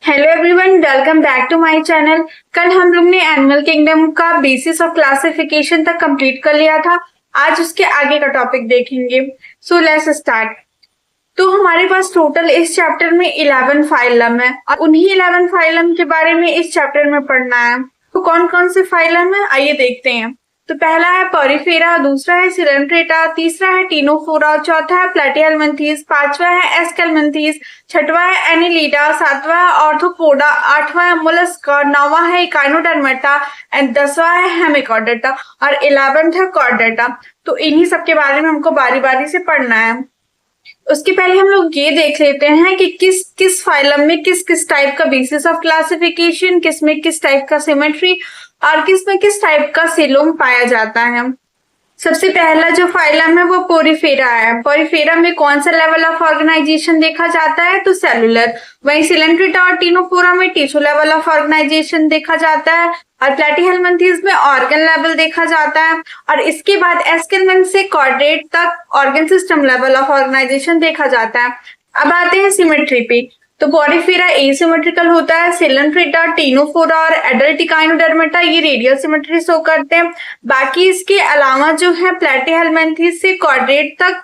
Hello everyone, welcome back to my channel. कल हम लोग ने एनिमल किंगडम का बेसिस ऑफ क्लासिफिकेशन तक कंप्लीट कर लिया था। आज उसके आगे का टॉपिक देखेंगे। So let's start. तो हमारे पास टोटल इस चैप्टर में 11 फाइलम है और उन्हीं 11 फाइलम के बारे में इस चैप्टर में पढ़ना है। तो कौन कौन से फाइलम है आइए देखते हैं। तो पहला है पॉरीफेरा, दूसरा है सिलेंट्रेटा, तीसरा है टीनोफोरा, चौथा है प्लेटिहेल्मिन्थीज, पांचवा है एस्केल्मिन्थीज, छठवा है एनिलीडा, सातवां है ऑर्थोपोडा, आठवां है मोलस्का, नौवां है इकाइनोडर्मेटा एंड 10वां है हेमिकॉर्डेटा और 11वां है कॉर्डेटा। तो इन्हीं सब के बारे में हमको बारी बारी से पढ़ना है। उसके पहले हम लोग ये देख लेते हैं कि किस किस फाइलम में किस किस टाइप का बेसिस ऑफ क्लासिफिकेशन, किस में किस टाइप का सिमेट्री और किस में किस टाइप का सिलोम पाया जाता है। सबसे पहला जो फाइलम है वो पोरीफेरा है। पोरीफेरा में कौन सा लेवल ऑफ ऑर्गेनाइजेशन देखा जाता है? तो सेलुलर। वहीं सिलेंट्रेटा और टीनोफोरा में टिश्यू लेवल ऑफ ऑर्गेनाइजेशन देखा जाता है और प्लेटिहेल्मिन्थीज में ऑर्गन लेवल देखा जाता है और इसके बाद एस्केल्मेंथ से कॉर्डेट तक organ system level of organisation देखा जाता है। अब आते हैं सिमेट्री पे। तो पोरीफेरा एसिमेट्रिकल होता है, सिलेंट्रेटा, टीनोफोरा और एडल्ट इकाइनोडर्मेटा ये रेडियल सिमेट्री शो करते हैं। बाकी इसके अलावा जो है प्लेटिहेल्मिन्थीज से कॉर्डेट तक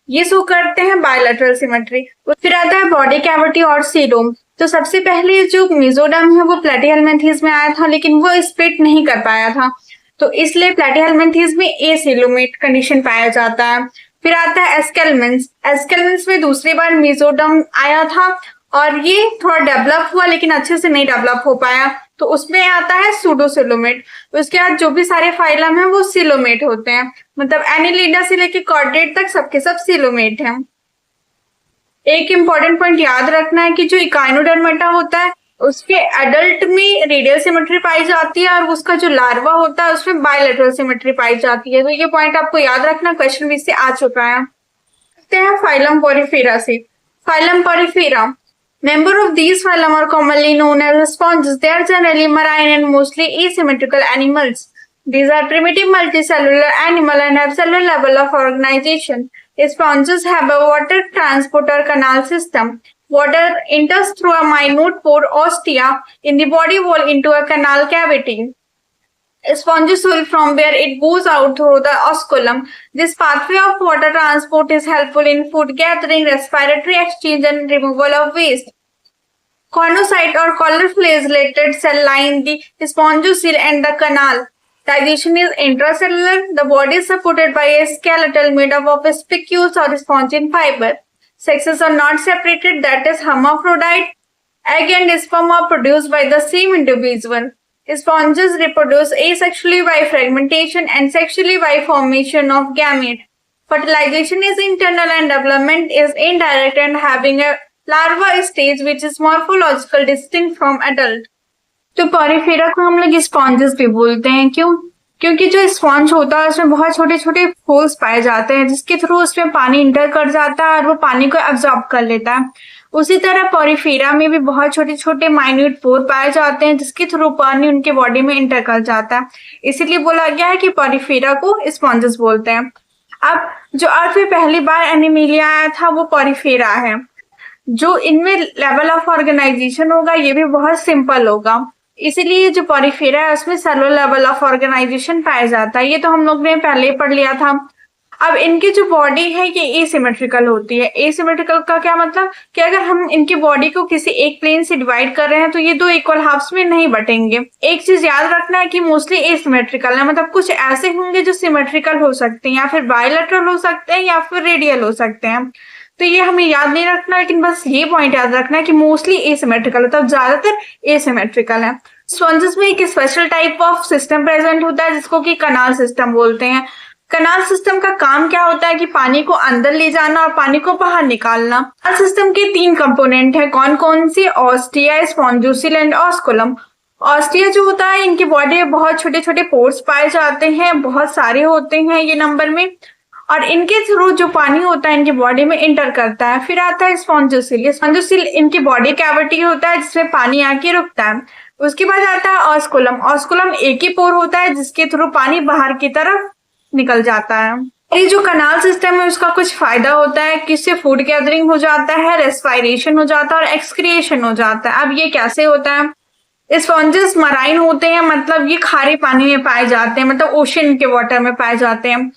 ये शो करते हैं बायलैटरल सिमेट्री। फिर आता है बॉडी कैविटी और सीलोम। तो सबसे पहले जो मेसोडर्म है वो प्लेटिहेल्मिन्थीज में आया था, लेकिन वो स्प्लिट नहीं कर पाया था, तो इसलिए प्लेटिहेल्मिन्थीज में एसिलोमेट कंडीशन पाया जाता है। फिर आता है एस्केल्मेंट्स। एस्केल्मेंट्स में दूसरी बार मेसोडर्म आया था और ये थोड़ा डेवलप हुआ लेकिन अच्छे से नहीं डेवलप हो पाया, तो उसमें आता है सूडोसिलोमेट। उसके बाद जो भी सारे फाइलम है वो सिलोमेट होते हैं, मतलब एनिलीडा से लेके कॉर्डेट तक सबके सब सिलोमेट हैं। एक इम्पॉर्टेंट पॉइंट याद रखना है कि जो इकाइनोडर्मेटा होता है उसके एडल्ट में रेडियल सिमेट्री पाई जाती है और उसका जो लार्वा होता है उसमें बायलैटरल सिमेट्री पाई जाती है। तो ये पॉइंट आपको याद रखना, क्वेश्चन भी इससे आ चुका है। फाइलम पोरीफेरा से। Phylum Porifera, member of these phylum are commonly known as sponges. They are generally marine and mostly asymmetrical animals. These are primitive multicellular animal and have cellular level of organization. Sponges have a water transporter canal system. Water enters through a minute pore ostia in the body wall into a canal cavity. Sponges swell from where it goes out through the osculum. This pathway of water transport is helpful in food gathering, respiratory exchange, and removal of waste. Conocyte or collar flagellated cell line the spongocoel and the canal. Digestion is intracellular. The body is supported by a skeletal made up of spicules or spongin fiber. Sexes are not separated, that is hermaphrodite. Egg and sperm are produced by the same individual. Sponges reproduce asexually by fragmentation and sexually by formation of gamete. Fertilization is internal and development is indirect and having a larva stage which is morphological distinct from adult. तो Porifera को हम लोग sponges भी बोलते हैं। क्यों? क्योंकि जो स्पॉन्ज होता है उसमें बहुत छोटे छोटे होल्स पाए जाते हैं जिसके थ्रू उसमें पानी इंटर कर जाता है और वो पानी को एब्जॉर्ब कर लेता है। उसी तरह पोरीफेरा में भी बहुत छोटे छोटे माइन्यूट पोर पाए जाते हैं जिसके थ्रू पानी उनके बॉडी में इंटर कर जाता है, इसीलिए बोला गया है कि पोरीफेरा को स्पॉन्जेस बोलते हैं। अब जो अर्थ में पहली बार एनिमेलिया आया था वो पोरीफेरा है। जो इनमें लेवल ऑफ ऑर्गेनाइजेशन होगा ये भी बहुत सिंपल होगा, इसीलिए जो पोरीफेरा है उसमें सेलुलर लेवल ऑफ ऑर्गेनाइजेशन पाया जाता है। ये तो हम लोग ने पहले ही पढ़ लिया था। अब इनकी जो बॉडी है ये एसिमेट्रिकल होती है। एसिमेट्रिकल का क्या मतलब कि अगर हम इनकी बॉडी को किसी एक प्लेन से डिवाइड कर रहे हैं तो ये दो इक्वल हाफ्स में नहीं बटेंगे। एक चीज याद रखना है कि मोस्टली एसिमेट्रिकल है, मतलब कुछ ऐसे होंगे जो सिमेट्रिकल हो सकते हैं या फिर बायलैटरल हो सकते हैं या फिर रेडियल हो सकते हैं। तो ये हमें याद नहीं रखना, लेकिन बस ये पॉइंट याद रखना है कि मोस्टली एसिमेट्रिकल, मतलब ज्यादातर एसिमेट्रिकल है। स्पॉन्जेस में एक special type of system present होता है जिसको कि कनाल सिस्टम बोलते हैं। कनाल सिस्टम का काम क्या होता है कि पानी को अंदर ले जाना और पानी को बाहर निकालना। कनाल सिस्टम के 3 कंपोनेंट है। कौन कौन से? Ostia, spongocoel and osculum. Ostia जो होता है इनकी बॉडी में बहुत छोटे छोटे पोर्स पाए जाते हैं, बहुत सारे होते हैं ये नंबर में, और इनके थ्रू जो पानी होता है इनकी बॉडी में इंटर करता है। फिर आता है स्पॉन्जोसील। स्पॉन्जोसील इनकी बॉडी कैविटी होता है जिसमें पानी आके रुकता है। उसके बाद आता है ऑस्कुलम। ऑस्कुलम एक ही पोर होता है जिसके थ्रू पानी बाहर की तरफ निकल जाता है। ये जो कनाल सिस्टम है उसका कुछ फायदा होता है कि इससे फूड गैदरिंग हो जाता है, रेस्पिरेशन हो जाता है और एक्सक्रिएशन हो जाता है। अब ये कैसे होता है? स्पॉन्जेस मराइन होते हैं, मतलब ये खारे पानी में पाए जाते हैं, मतलब ओशन के वाटर में पाए जाते हैं।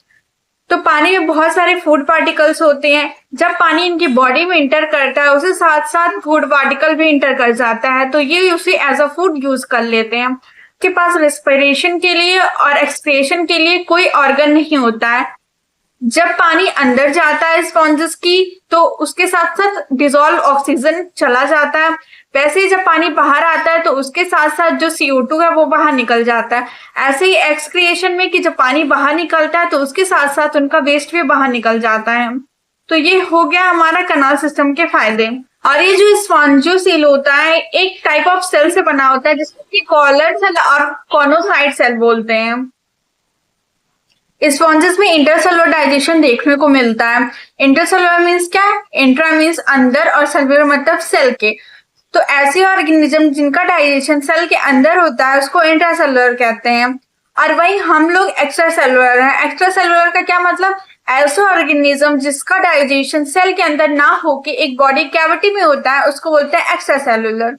तो पानी में बहुत सारे फूड पार्टिकल्स होते हैं। जब पानी इनकी बॉडी में इंटर करता है उसके साथ साथ फूड पार्टिकल भी इंटर कर जाता है, तो ये उसे एज अ फूड यूज कर लेते हैं। के पास रेस्पिरेशन के लिए और एक्सक्रिएशन के लिए कोई ऑर्गन नहीं होता है। जब पानी अंदर जाता है स्पॉन्जेस की, तो उसके साथ साथ डिजोल्व ऑक्सीजन चला जाता है। वैसे ही जब पानी बाहर आता है तो उसके साथ साथ जो CO2 है वो बाहर निकल जाता है। ऐसे ही एक्सक्रिएशन में कि जब पानी बाहर निकलता है तो उसके साथ साथ उनका वेस्ट भी बाहर निकल जाता है। तो ये हो गया हमारा कनाल सिस्टम के फायदे। और ये जो स्पॉन्जियोसील होता है एक टाइप ऑफ सेल से बना होता है जिसको कि कॉलर सेल और कॉनोसाइट सेल बोलते हैं। स्पॉन्जेस में इंटरसेलुलर डाइजेशन देखने को मिलता है। इंटरसेलुलर मीन्स क्या? इंट्रा मीन्स अंदर और सेलुलर मतलब सेल के। तो ऐसे ऑर्गेनिज्म जिनका डाइजेशन सेल के अंदर होता है उसको इंट्रासेलुलर कहते हैं। और वहीं हम लोग एक्स्ट्रा सेलुलर है। एक्स्ट्रा सेलुलर का क्या मतलब? ऐसे ऑर्गेनिज्म जिसका डाइजेशन सेल के अंदर ना होके एक बॉडी कैविटी में होता है उसको बोलते हैं एक्स्ट्रा सेलुलर।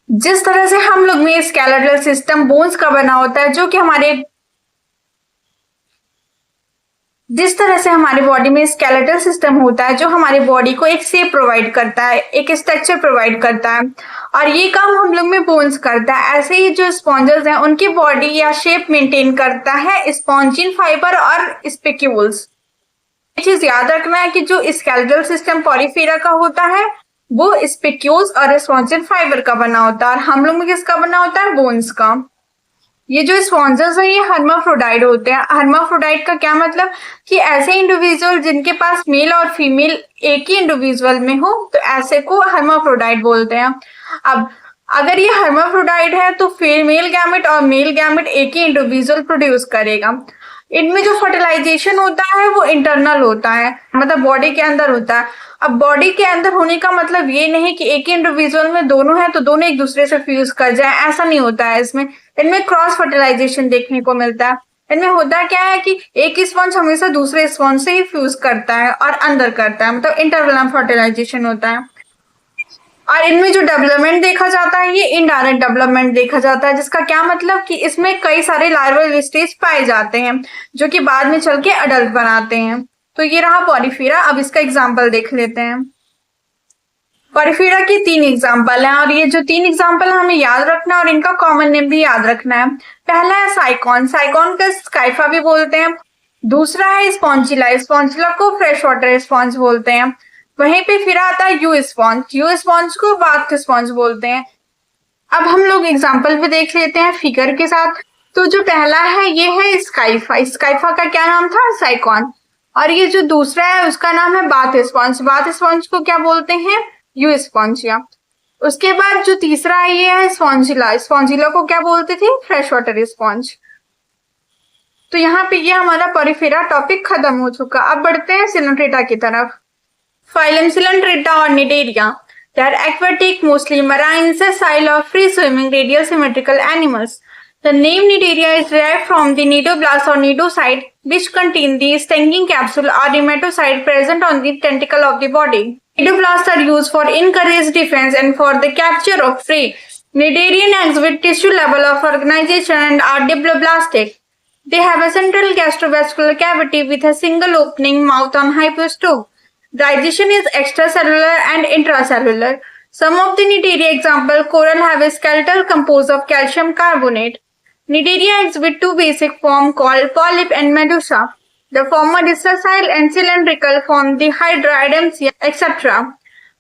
जिस तरह से हम लोग में स्केलेटल सिस्टम बोन्स का बना होता है, जो कि जिस तरह से हमारे बॉडी में स्केलेटल सिस्टम होता है जो हमारी बॉडी को एक शेप प्रोवाइड करता है, एक स्ट्रक्चर प्रोवाइड करता है, और ये काम हम लोग में बोन्स करता है। ऐसे ही जो स्पॉन्जेस हैं उनकी बॉडी या शेप मेंटेन करता है स्पॉन्जिन फाइबर और स्पेक्यूल्स। ये चीज याद रखना है कि जो स्केलेटल सिस्टम पॉलीफेरा का होता है वो स्पेक्यूल्स और स्पॉन्जिन फाइबर का बना होता है, और हम लोग में किसका बना होता है? बोन्स का। ये जो स्पॉन्जेस है ये हर्माफ्रोडाइट होते हैं। हर्माफ्रोडाइट का क्या मतलब? कि ऐसे इंडिविजुअल जिनके पास मेल और फीमेल एक ही इंडिविजुअल में हो तो ऐसे को हर्माफ्रोडाइट बोलते हैं। अब अगर ये हर्माफ्रोडाइट है तो फीमेल गैमेट और मेल गैमेट एक ही इंडिविजुअल प्रोड्यूस करेगा। इनमें जो फर्टिलाइजेशन होता है वो इंटरनल होता है, मतलब बॉडी के अंदर होता है। अब बॉडी के अंदर होने का मतलब ये नहीं कि एक ही इंडिविजुअल में दोनों है तो दोनों एक दूसरे से फ्यूज कर जाए, ऐसा नहीं होता है। इनमें क्रॉस फर्टिलाइजेशन देखने को मिलता है। इनमें होता क्या है कि एक स्पॉन्ज हमेशा दूसरे स्पॉन्ज से ही फ्यूज करता है और अंदर करता है, मतलब इंटरवेलम फर्टिलाइजेशन होता है। और इनमें जो डेवलपमेंट देखा जाता है ये इनडायरेक्ट डेवलपमेंट देखा जाता है, जिसका क्या मतलब कि इसमें कई सारे लार्वल स्टेज पाए जाते हैं जो कि बाद में चल के अडल्ट बनाते हैं। तो ये रहा पॉलीफेरा। अब इसका एग्जाम्पल देख लेते हैं। पॉलीफेरा की 3 एग्जाम्पल हैं, और ये जो 3 एग्जाम्पल हमें याद रखना है और इनका कॉमन नेम भी याद रखना है। पहला है साइकॉन। साइकॉन का स्काइफा भी बोलते हैं। दूसरा है स्पॉन्जिला। स्पॉन्जिला को फ्रेश वाटर स्पॉन्ज बोलते हैं। वहीं पे फिर आता है यू स्पॉन्ज। यू स्पॉन्ज को बाथ स्पॉन्ज बोलते हैं। अब हम लोग एग्जाम्पल भी देख लेते हैं फिगर के साथ। तो जो पहला है ये है स्काइफा। स्काइफा का क्या नाम था? साइकॉन। और ये जो दूसरा है उसका नाम है बाथ स्पॉन्ज। बाथ स्पॉन्ज को क्या बोलते हैं? You Spongia. उसके बाद जो तीसरा है ये है स्पॉन्जिला। स्पॉन्जिला को क्या बोलते थे? Fresh water sponge. तो यहाँ पे ये हमारा पॉलीफेरा टॉपिक खत्म हो चुका। अब बढ़ते हैं सिलेंट्रेटा की तरफ। Phylum Coelenterata or Cnidaria. They are aquatic, mostly marine, sessile or free-swimming radial symmetrical animals. The name Cnidaria is derived from the cnidoblast or cnidocyte, which contain the stinging capsule or nematocyte present on the tentacle of the body. Cnidoblasts are used for encourage defense and for the capture of prey. Cnidarian exhibit tissue level of organization and are diploblastic. They have a central gastrovascular cavity with a single opening mouth on hypostope. Digestion is extracellular and intracellular. Some of the Cnidaria example coral have a skeletal composed of calcium carbonate. Cnidaria exhibit 2 basic forms called polyp and medusa. The former is sessile and cylindrical form the hydra, adamsia, etc.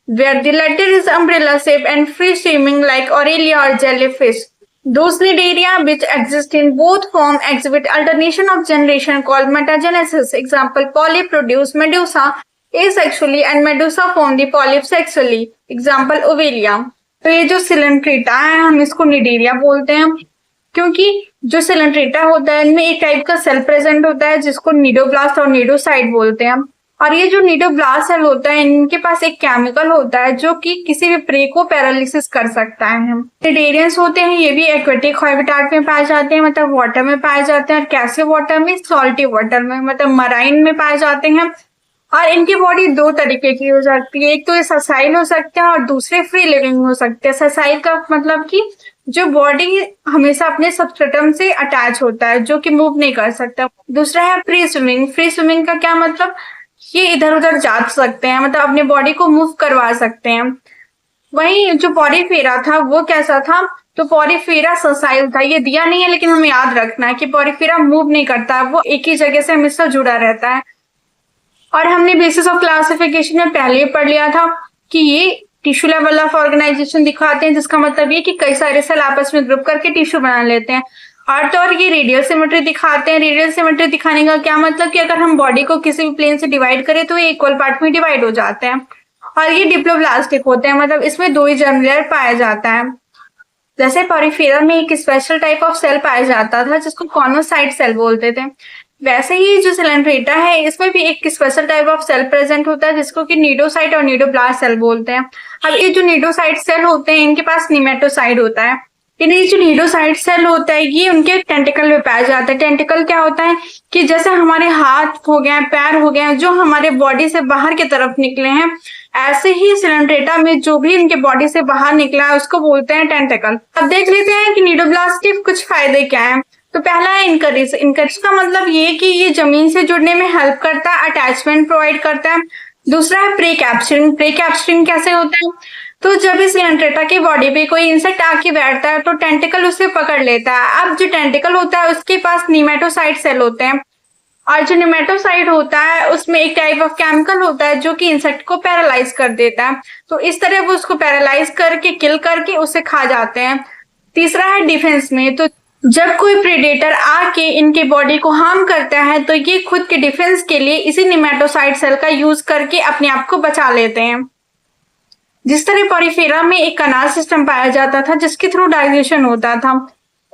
Where the latter is umbrella shaped and free swimming like Aurelia or jellyfish. Those Cnidaria which exist in both forms exhibit alternation of generation called metagenesis. Example, polyp produce medusa asexually and medusa form the polyp sexually. Example, Ovelia. तो ये जो Coelenterata है हम इसको Cnidaria बोलते हैं क्योंकि जो सिलेंट्रेटा होता है इनमें एक टाइप का सेल प्रेजेंट होता है जिसको निडोब्लास्ट और निडोसाइट बोलते हैं, और ये जो निडोब्लास्ट सेल होता है, इनके पास एक केमिकल होता है जो कि किसी भी प्रे को पैरालिसिस कर सकता है। प्रेडेरियंस होते हैं, ये भी एक्वेटिक हैबिटेट में पाए जाते हैं, मतलब वाटर में पाए जाते हैं, और कैसे वाटर में, सॉल्टी वाटर में, मतलब मराइन में पाए जाते हैं। और इनकी बॉडी दो तरीके की हो सकती है, एक तो ये ससाइल हो सकते हैं और दूसरे फ्री लिविंग हो सकते हैं। ससाइल का मतलब कि जो बॉडी हमेशा अपने सबस्ट्रेटम से अटैच होता है, जो कि मूव नहीं कर सकता। दूसरा है फ्री स्विमिंग। फ्री स्विमिंग का क्या मतलब, ये इधर उधर जा सकते हैं, मतलब अपने बॉडी को मूव करवा सकते हैं। वहीं जो पॉरीफेरा था वो कैसा था, तो पॉरीफेरा ससाइल था। ये दिया नहीं है लेकिन हमें याद रखना है कि पॉरीफेरा मूव नहीं करता है, वो एक ही जगह से हमेशा जुड़ा रहता है। और हमने बेसिस ऑफ क्लासिफिकेशन में पहले ही पढ़ लिया था कि ये टिश्यू लेवल ऑफ ऑर्गेनाइजेशन दिखाते हैं, जिसका मतलब ये कि कई सारे सेल आपस में ग्रुप करके टिश्यू बना लेते हैं। और ये रेडियल सिमेट्री दिखाते हैं। रेडियल सिमेट्री दिखाने का क्या मतलब कि अगर हम बॉडी को किसी भी प्लेन से डिवाइड करें तो ये इक्वल पार्ट में डिवाइड हो जाते हैं। और ये डिप्लोब्लास्टिक होते हैं, मतलब इसमें दो ही जर्म लेयर पाया जाता है। जैसे पॉरीफेरा में एक स्पेशल टाइप ऑफ सेल पाया जाता था जिसको कॉनोसाइट सेल बोलते थे, वैसे ही जो सिलेंड्रेटा है इसमें भी एक special type of cell present होता है जिसको कि निडोसाइट और निडोब्लास्ट सेल बोलते हैं। अब ये जो निडोसाइट सेल होते हैं इनके पास निमेटोसाइड होता है। ये जो निडोसाइट सेल होता है ये उनके टेंटिकल में पाया जाता है। टेंटिकल क्या होता है कि जैसे हमारे हाथ हो गए, पैर हो गए, जो हमारे बॉडी से बाहर की तरफ निकले हैं, ऐसे ही सिलेंड्रेटा में जो भी इनके बॉडी से बाहर निकला है उसको बोलते हैं टेंटिकल। अब देख लेते हैं कि निडोब्लास्ट के कुछ फायदे क्या हैं। तो पहला है इनकरेज। इनकरेज का मतलब ये कि ये जमीन से जुड़ने में हेल्प करता है, अटैचमेंट प्रोवाइड करता है। दूसरा है प्रे कैप्चरिंग। प्रे कैप्चरिंग कैसे होता है, तो जब इस सिलेंड्रेटा की बॉडी पे कोई इंसेक्ट आके बैठता है तो टेंटिकल उसे पकड़ लेता है। अब जो टेंटिकल होता है उसके पास निमेटोसाइट सेल होते हैं, और जो निमेटोसाइट होता है उसमें एक टाइप ऑफ केमिकल होता है जो कि इंसेक्ट को पैरालाइज कर देता है। तो इस तरह वो उसको पैरालाइज करके, किल करके उसे खा जाते हैं। तीसरा है डिफेंस में। तो जब कोई प्रेडेटर आके इनके बॉडी को हार्म करता है तो ये खुद के डिफेंस के लिए इसी निमेटोसाइट सेल का यूज करके अपने आप को बचा लेते हैं। जिस तरह पॉरीफेरा में एक कनाल सिस्टम पाया जाता था जिसके थ्रू डाइजेशन होता था,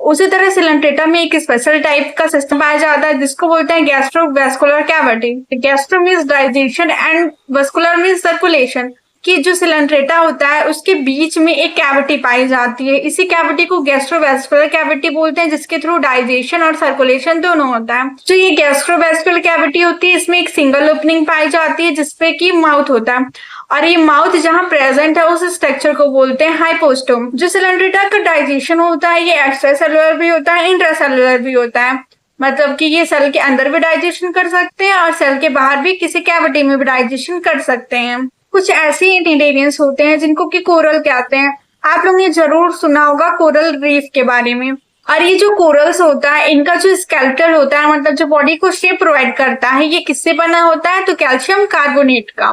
उसी तरह सिलेंड्रेटा में एक स्पेशल टाइप का सिस्टम पाया जाता है जिसको बोलते हैं gastrovascular cavity. Gastro means digestion and vascular means circulation. कि जो सिलेंड्रेटा होता है उसके बीच में एक कैविटी पाई जाती है, इसी कैविटी को गैस्ट्रोवेस्कुलर कैविटी बोलते हैं, जिसके थ्रू डाइजेशन और सर्कुलेशन दोनों होता है। जो ये गैस्ट्रोवेस्कुलर कैविटी होती है इसमें एक सिंगल ओपनिंग पाई जाती है जिसपे की माउथ होता है, और ये माउथ जहां प्रेजेंट है उस स्ट्रक्चर को बोलते हैं हाइपोस्टोम। जो सिलेंड्रेटा का डाइजेशन होता है ये एक्स्ट्रा सेलुलर भी होता है, इंट्रासेलुलर भी होता है, मतलब कि ये सेल के अंदर भी डाइजेशन कर सकते हैं और सेल के बाहर भी किसी कैविटी में भी डाइजेशन कर सकते हैं। कुछ ऐसे इंग्रेडिएंट्स होते हैं जिनको कि कोरल कहते हैं। आप लोगों ने जरूर सुना होगा कोरल रीफ के बारे में। और ये जो कोरल्स होता है इनका जो स्केलेटल होता है, मतलब जो बॉडी को शेप प्रोवाइड करता है, ये किससे बना होता है, तो कैल्शियम कार्बोनेट का।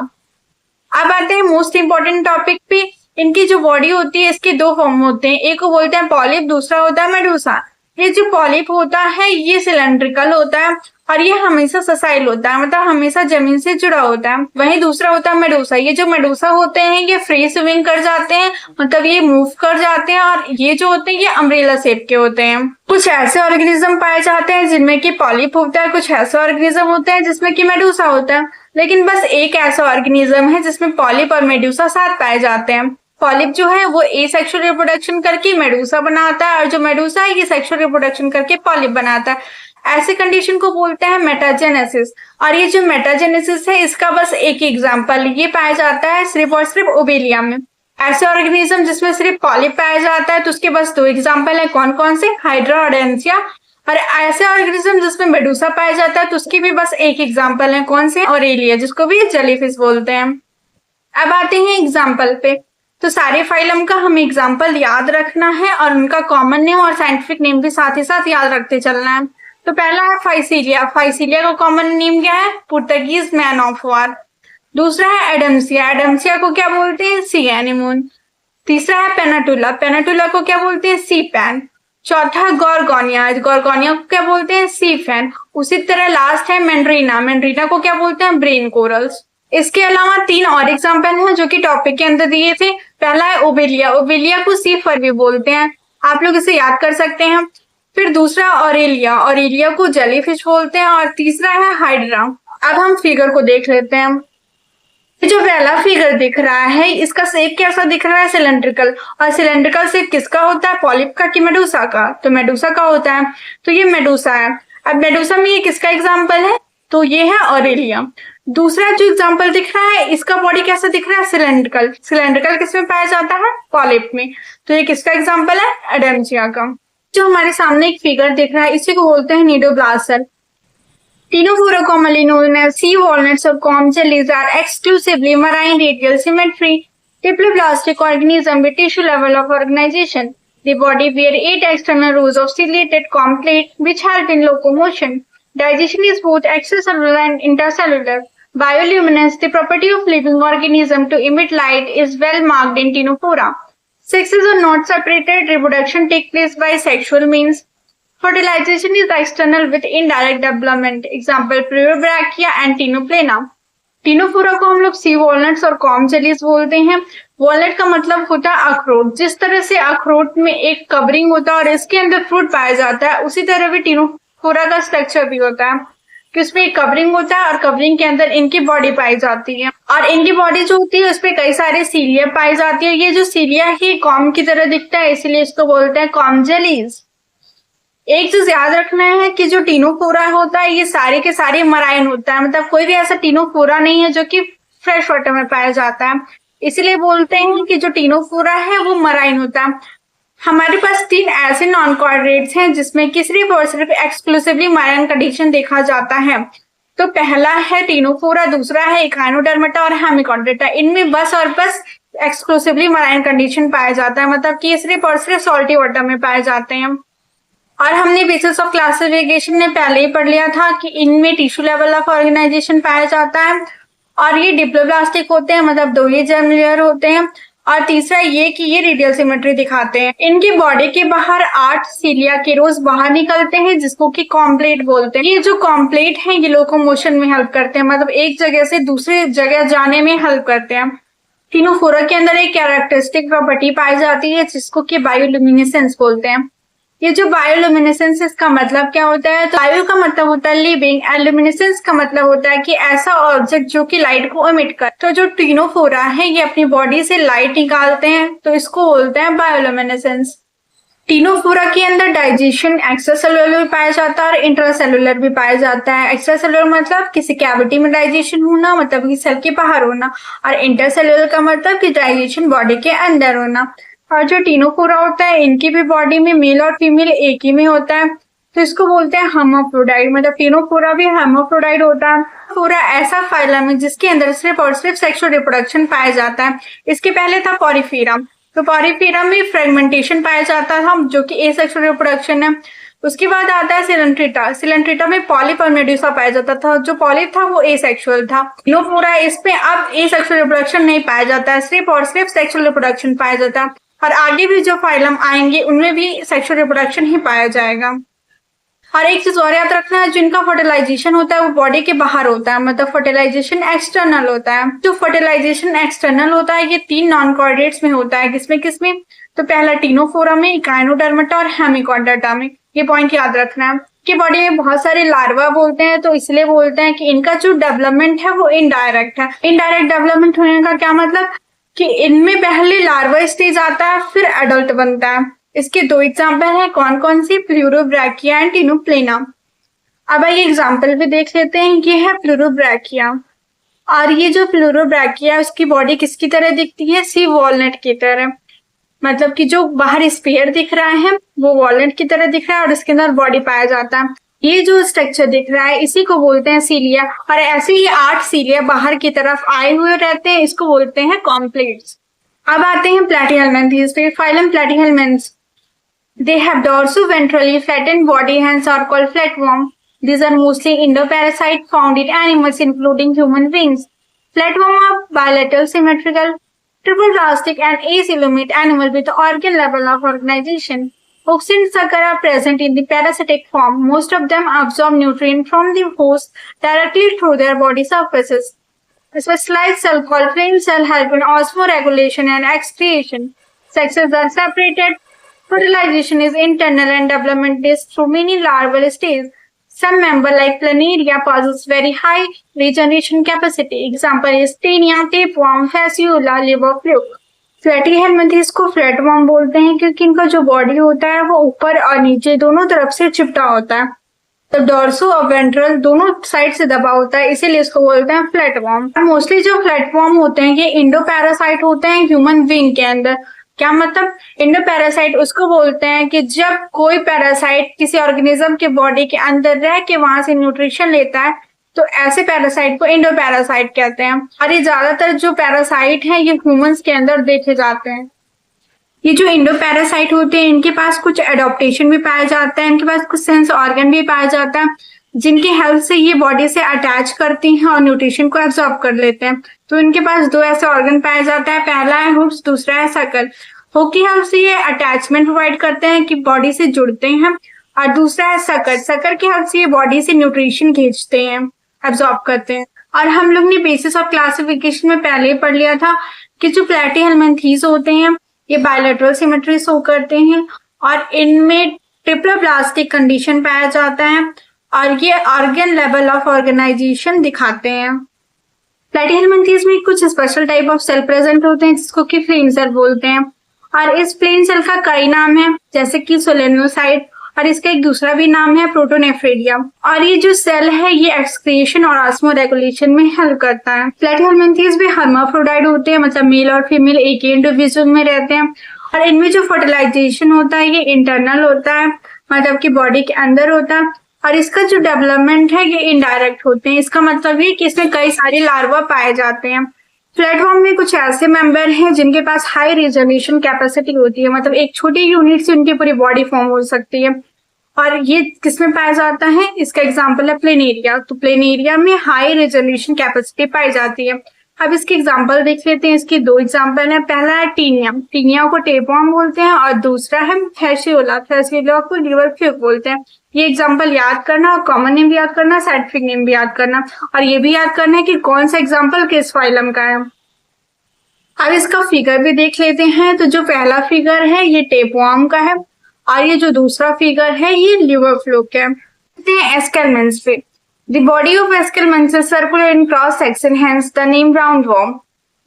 अब आते हैं मोस्ट इंपॉर्टेंट टॉपिक पे। इनकी जो बॉडी होती है इसके दो फॉर्म होते हैं, एक को बोलते हैं पॉलिप, दूसरा होता है मेडूसा। ये जो पॉलिप होता है ये सिलेंड्रिकल होता है और ये हमेशा ससाइल होता है, मतलब हमेशा जमीन से जुड़ा होता है। वहीं दूसरा होता है मेडूसा। ये जो मेडूसा होते हैं ये फ्री स्विमिंग कर जाते हैं, मतलब ये मूव कर जाते हैं, और ये जो होते हैं ये अम्ब्रेला शेप के होते हैं। कुछ ऐसे ऑर्गेनिज्म पाए जाते हैं जिनमें कि पॉलिप होता है, कुछ ऐसे ऑर्गेनिज्म होते हैं जिसमें कि मेडूसा होता है। लेकिन बस एक ऐसा ऑर्गेनिज्म है जिसमें पॉलिप और मेडूसा साथ पाए जाते हैं। पॉलिप जो है वो एसेक्सुअल रिप्रोडक्शन करके मेडूसा बनाता है, और जो मेडूसा है ये सेक्सुअल रिप्रोडक्शन करके पॉलिप बनाता है। ऐसे कंडीशन को बोलते हैं मेटाजेनेसिस। और ये जो मेटाजेनेसिस है इसका बस एक एग्जांपल ये पाया जाता है सिर्फ और सिर्फ ओबेलिया में। ऐसे ऑर्गेनिज्म जिसमें सिर्फ पॉलिप पाया जाता है तो उसके बस दो एग्जांपल है, कौन कौन से, हाइड्रा और एडेंसिया। और ऐसे ऑर्गेनिज्म जिसमें मेडूसा पाया जाता है तो उसकी भी बस एक एग्जांपल है, कौन से, ऑरेलिया, जिसको भी जेलीफिश बोलते हैं। अब आते हैं एग्जाम्पल पे। तो सारे फाइलम का हमें एग्जाम्पल याद रखना है और उनका कॉमन नेम और साइंटिफिक नेम भी साथ ही साथ याद रखते चलना है। तो पहला है फाइसीलिया। फाइसीलिया का कॉमन नेम क्या है, पुर्तगीज मैन ऑफ वॉर। दूसरा है एडम्सिया। एडम्सिया को क्या बोलते हैं, सी एनिमोन। तीसरा है पेनाटुला। पेनाटुला को क्या बोलते हैं, सी पैन। चौथा है गॉर्गोनिया। गॉर्गोनिया को क्या बोलते हैं, सी फैन। उसी तरह लास्ट है मेंड्रीना। मेंड्रीना को क्या बोलते हैं, ब्रेन कोरल्स। इसके अलावा तीन और एग्जाम्पल हैं जो कि टॉपिक के अंदर दिए थे। पहला है ओबेलिया। ओबेलिया को सी फर भी बोलते हैं, आप लोग इसे याद कर सकते हैं। फिर दूसरा ऑरेलिया। ऑरेलिया को जेलीफिश बोलते हैं। और तीसरा है हाइड्रा। अब हम फिगर को देख लेते हैं। ये जो पहला फिगर दिख रहा है इसका शेप कैसा दिख रहा है? सिलेंड्रिकल। और सिलेंड्रिकल शेप किसका होता है? पॉलिप का कि मेडूसा का? तो मेडूसा का होता है, तो ये मेडूसा है। अब मेडूसा में ये किसका एग्जाम्पल है? तो ये है ऑरेलिया। दूसरा जो एग्जाम्पल दिख रहा है इसका बॉडी कैसा दिख रहा है? सिलेंड्रिकल। सिलेंड्रिकल किसमें पाया जाता है? पॉलिप में। तो ये किसका एग्जाम्पल है? एडेम्सिया का। जो हमारे सामने एक फिगर दिख रहा है इसी को बोलते हैं cnidoblast cell. Ctenophora, commonly known as sea walnuts or comb jellies, are exclusively marine radial symmetry, diploblastic organism with tissue level of organization. The body bear 8 external rows of ciliated comb plate which help in locomotion. Digestion is both extracellular and intercellular. Bioluminescence, the property of living organism to emit light, is well marked in Ctenophora. Sexes are not separated. Reproduction takes place by sexual means. Fertilization is external with indirect development. Example Pleurobrachia and Tinoplana. Ctenophora को हम लोग सी walnuts और comb jellies बोलते हैं। Walnut का मतलब होता है अखरोट। जिस तरह से अखरोट में एक कवरिंग होता है और इसके अंदर फ्रूट पाया जाता है, उसी तरह भी टीनोफोरा का स्ट्रक्चर भी होता है कि उसमें एक कवरिंग होता है और कवरिंग के अंदर इनकी बॉडी पाई जाती है। और इनकी बॉडी जो होती है उसपे कई सारे सीलिया पाई जाती है। ये जो सीलिया है कॉम की तरह दिखता है, इसलिए इसको बोलते हैं कॉम जेलीज। एक चीज याद रखना है कि जो टीनोफोरा होता है ये सारे के सारे मराइन होता है, मतलब कोई भी ऐसा टीनोफोरा नहीं है जो कि फ्रेश वाटर में पाया जाता है। इसलिए बोलते हैं कि जो टीनोफोरा है वो मराइन होता है। हमारे पास 3 ऐसे नॉन कॉर्डेट्स हैं जिसमें कि सिर्फ और सिर्फ एक्सक्लूसिवली मराइन कंडीशन देखा जाता है। तो पहला है टीनोफोरा, दूसरा है इकाइनोडर्मेटा और हेमिकॉर्डेटा। इनमें बस और बस एक्सक्लूसिवली मराइन कंडीशन पाया जाता है, मतलब कि सिर्फ और सिर्फ सॉल्टी वाटर में पाए जाते हैं। और हमने बेसिस ऑफ क्लासिफिकेशन में पहले ही पढ़ लिया था कि इनमें टिश्यू लेवल ऑफ ऑर्गेनाइजेशन पाया जाता है और ये डिप्लोब्लास्टिक होते हैं, मतलब 2 ही जर्म लेयर होते हैं। और तीसरा ये कि ये रेडियल सिमेट्री दिखाते हैं। इनकी बॉडी के बाहर 8 सीलिया के रोज बाहर निकलते हैं जिसको कि कॉम्प्लेट बोलते हैं। ये जो कॉम्प्लेट हैं ये लोकोमोशन में हेल्प करते हैं, मतलब एक जगह से दूसरी जगह जाने में हेल्प करते हैं। टीनोफोरा के अंदर एक कैरेक्टरिस्टिक प्रॉपर्टी पाई जाती है जिसको कि बायोल्यूमिनेसेंस बोलते हैं। ये जो बायोल्यूमिनेसेंस इसका मतलब क्या होता है? तो बायो का मतलब होता है लिविंग एंड ल्यूमिनेसेंस का मतलब होता है कि ऐसा ऑब्जेक्ट जो कि लाइट को एमिट कर। तो जो टीनोफोरा है ये अपनी बॉडी से लाइट निकालते हैं, तो इसको बोलते हैं बायोल्यूमिनेसेंस। टीनोफोरा के अंदर डाइजेशन एक्स्ट्रासेलुलर भी पाया जाता है और इंट्रासेलुलर भी पाया जाता है। एक्स्ट्रासेलुलर मतलब किसी कैविटी में डाइजेशन होना, मतलब कि सेल के बाहर होना, और इंटरसेलुलर का मतलब कि डाइजेशन बॉडी के अंदर होना। और जो टीनोफोरा होता है इनकी भी बॉडी में मेल और फीमेल एक ही में होता है, तो इसको बोलते हैं हर्माफ्रोडाइट, मतलब टीनोफोरा भी हर्माफ्रोडाइट होता है। पूरा ऐसा फाइलम है जिसके अंदर सिर्फ और सिर्फ सेक्सुअल रिप्रोडक्शन पाया जाता है। इसके पहले था पॉरीफेरा, तो पॉरीफेरा में फ्रेगमेंटेशन पाया जाता था जो कि एसेक्सुअल रिप्रोडक्शन है। उसके बाद आता है सिलेंट्रेटा। सिलेंट्रेटा में पॉलिप और मेडुसा पाया जाता था। जो पॉलिप था वो एसेक्सुअल था। टीनोफोरा इस पे अब एसेक्सुअल रिप्रोडक्शन नहीं पाया जाता है, सिर्फ और सिर्फ सेक्सुअल रिप्रोडक्शन पाया जाता है। और आगे भी जो फाइलम आएंगे उनमें भी सेक्सुअल रिप्रोडक्शन ही पाया जाएगा। और एक चीज और याद रखना है, जिनका फर्टिलाइजेशन होता है वो बॉडी के बाहर होता है, मतलब फर्टिलाइजेशन एक्सटर्नल होता है। जो फर्टिलाइजेशन एक्सटर्नल होता है ये 3 नॉन कॉर्डेट्स में होता है। किसमें? तो पहला टीनोफोरा में, इकाइनोडर्मेटा और हेमिकॉर्डेटा में। ये पॉइंट याद रखना है कि बॉडी में बहुत सारे लार्वा बोलते हैं, तो इसलिए बोलते हैं कि इनका जो डेवलपमेंट है वो इनडायरेक्ट है। इनडायरेक्ट डेवलपमेंट होने का क्या मतलब कि इनमें पहले लार्वा स्टेज आता है फिर एडल्ट बनता है। इसके 2 एग्जाम्पल हैं, कौन कौन सी? Pleurobrachia and Ctenoplana. अब ये एग्जाम्पल भी देख लेते हैं। ये है प्लूरोब्रैकिया, और ये जो प्लूरोब्रैकिया उसकी बॉडी किसकी तरह दिखती है? सी वॉलनट की तरह, मतलब कि जो बाहर स्फीयर दिख रहा है वो वॉलनट की तरह दिख रहा है और इसके अंदर बॉडी पाया जाता है। ये जो स्ट्रक्चर दिख रहा है इसी को बोलते हैं सीलिया, और ऐसे ही 8 सीलिया बाहर की तरफ आए हुए रहते हैं, इसको बोलते हैं कॉम्प्लेट्स। अब आते हैं प्लैटीहेलमिन्थेस पे। Phylum platyhelminthes, they have dorsoventrally flattened body, hence are called flatworm. These are mostly endoparasite found in animals including human beings. Flatworm are bilateral, symmetrical, triploblastic and acoelomate animal with organ level of organization. Auxin sucker are present in the parasitic form. Most of them absorb nutrient from the host directly through their body surfaces. A specialized cell called flame cell help in osmoregulation and excretion. Sexes are separated. Fertilization is internal and development is through many larval stages. Some member like Planaria possess very high regeneration capacity. Example is Taenia, tapeworm, fasciola, liver fluke. Platyhelminthes को flatworm बोलते हैं क्योंकि इनका जो body होता है वो ऊपर और नीचे दोनों तरफ से चिपटा होता है, तो डोर्सो और वेंट्रल दोनों साइड से दबा होता है, इसीलिए इसको बोलते हैं फ्लैटवर्म। मोस्टली जो फ्लैटवर्म होते हैं ये इंडो पैरासाइट होते हैं ह्यूमन बीइंग के अंदर। क्या मतलब? इंडो पैरासाइट उसको बोलते हैं कि जब कोई पैरासाइट किसी ऑर्गेनिज्म के बॉडी के अंदर रह के वहां से न्यूट्रिशन लेता है तो ऐसे पैरासाइट को इंडो पैरासाइट कहते हैं। और ये ज्यादातर जो पैरासाइट है ये ह्यूमंस के अंदर देखे जाते हैं। ये जो इंडो पैरासाइट होते हैं इनके पास कुछ एडॉप्टेशन भी पाया जाता है, इनके पास कुछ सेंस ऑर्गन भी पाया जाता है जिनकी हेल्प से ये बॉडी से अटैच करती हैं और न्यूट्रिशन को एब्जॉर्ब कर लेते हैं। तो इनके पास दो ऐसे ऑर्गन पाया जाता है, पहला है हुक्स, दूसरा है सकल। हुक की हेल्प से ये अटैचमेंट प्रोवाइड करते हैं कि बॉडी से जुड़ते हैं, और दूसरा है सकर। सकर की हेल्प से ये बॉडी से न्यूट्रिशन खींचते हैं, एब्जॉर्ब करते हैं। और हम लोग ने बेसिस ऑफ क्लासिफिकेशन में पहले ही पढ़ लिया था कि जो प्लैटीहेलमिन्थेस होते हैं ये बायलैटरल सिमेट्री शो करते हैं और इनमें ट्रिप्लोब्लास्टिक कंडीशन पाया जाता है और ये ऑर्गन लेवल ऑफ ऑर्गेनाइजेशन दिखाते हैं। प्लैटीहेलमिन्थेस में कुछ special type of cell present होते हैं जिसको कि फ्लेम सेल बोलते हैं, और इस फ्लेम सेल का कई नाम है जैसे कि सोलेनोसाइट, और इसका एक दूसरा भी नाम है प्रोटोनेफ्रेडियम। और ये जो सेल है ये एक्सक्रीशन और ऑस्मो रेगुलेशन में हेल्प करता है। प्लैटीहेलमिन्थेस भी हर्माफ्रोडाइट होते हैं, मतलब मेल और फीमेल एक ही इंडिविजुअल में रहते हैं, और इनमें जो फर्टिलाइजेशन होता है ये इंटरनल होता है, मतलब कि बॉडी के अंदर होता है, और इसका जो डेवलपमेंट है ये इनडायरेक्ट होते हैं। इसका मतलब ये कि इसमें कई सारे लार्वा पाए जाते हैं। प्लेटफॉर्म में कुछ ऐसे मेंबर हैं जिनके पास हाई रिजोल्यूशन कैपेसिटी होती है, मतलब एक छोटी यूनिट से उनकी पूरी बॉडी फॉर्म हो सकती है, और ये किसमें पाया जाता है? इसका एग्जांपल है प्लेनेरिया। तो प्लेनेरिया में हाई रेजोल्यूशन कैपेसिटी पाई जाती है। अब इसके एग्जांपल देख लेते हैं। इसकी दो एग्जांपल है, पहला है टीनिया, टीनिया को टेपवर्म बोलते हैं, और दूसरा है फैसियोला, फैसियोला को लिवर फ्लूक बोलते हैं। ये एग्जांपल याद करना, और कॉमन नेम भी याद करना, साइंटिफिक नेम भी याद करना, और ये भी याद करना है कि कौन सा एग्जांपल किस फाइलम का है। अब इसका फिगर भी देख लेते हैं। तो जो पहला फिगर है ये टेपवर्म का है, और ये जो दूसरा फिगर है ये लिवर फ्लूक है। एस्केलमेंट्स पे The body of escarpments is circular in cross section, hence the name roundworm.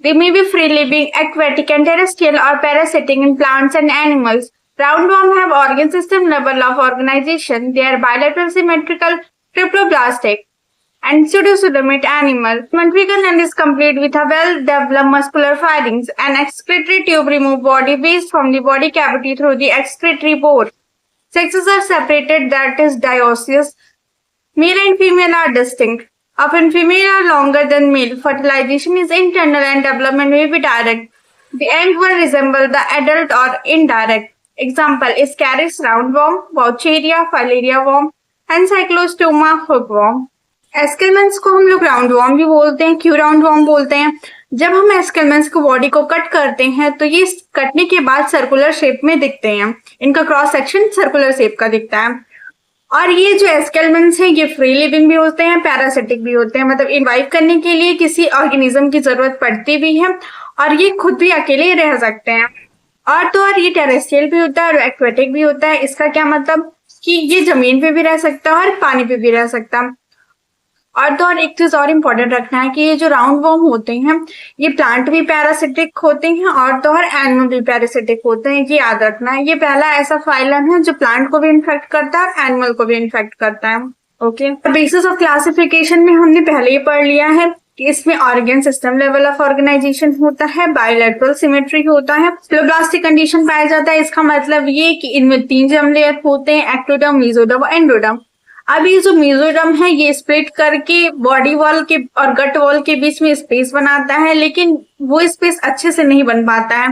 They may be free living, aquatic and terrestrial, or parasitic in plants and animals. Roundworm have organ system level of organization. They are bilateral symmetrical, triploblastic, and pseudocoelomate animal. Ventricle end is complete with a well-developed muscular pharynx. An excretory tube remove body waste from the body cavity through the excretory pore. Sexes are separated, that is dioecious. Male and female are distinct. Often female are longer than male. Fertilization is internal and development may be direct. The young will resemble the adult or indirect. Example is Caris roundworm, Vaucheria, Filaria worm, and Cyclostoma hookworm. एस्केलमेंट्स को हम लोग roundworm भी बोलते हैं। क्यों roundworm बोलते हैं? जब हम एस्केलमेंट्स को बॉडी को कट करते हैं तो ये कटने के बाद सर्कुलर शेप में दिखते हैं। इनका क्रॉस सेक्शन सर्कुलर शेप का दिखता है। और ये जो एस्केलमेंट्स हैं ये फ्री लिविंग भी होते हैं, पैरासिटिक भी होते हैं, मतलब इन्वाइव करने के लिए किसी ऑर्गेनिज्म की जरूरत पड़ती भी है, और ये खुद भी अकेले रह सकते हैं। और तो और ये टेरेस्ट्रियल भी होता है और एक्वेटिक भी होता है। इसका क्या मतलब कि ये जमीन पे भी रह सकता है और पानी पे भी रह सकता है। और तो और एक चीज और इम्पोर्टेंट रखना है कि ये जो राउंडवर्म होते हैं ये प्लांट भी पैरासिटिक होते हैं और तो और एनिमल भी पैरासिटिक होते हैं, ये याद रखना है। ये पहला ऐसा फाइलम है जो प्लांट को भी इन्फेक्ट करता है और एनिमल को भी इन्फेक्ट करता है। ओके, बेसिस ऑफ क्लासिफिकेशन में हमने पहले ही पढ़ लिया है कि इसमें organ system level of organisation होता है, बायलैटरल सिमेट्री होता है, प्लास्टिक कंडीशन पाया जाता है। इसका मतलब ये कि इनमें 3 जर्म लेयर होते हैं, एक्टोडर्म, मेसोडर्म और एंडोडर्म। अब ये जो मेसोडर्म है ये स्प्लिट करके बॉडी वॉल के और गट वॉल के बीच में स्पेस बनाता है, लेकिन वो स्पेस अच्छे से नहीं बन पाता है,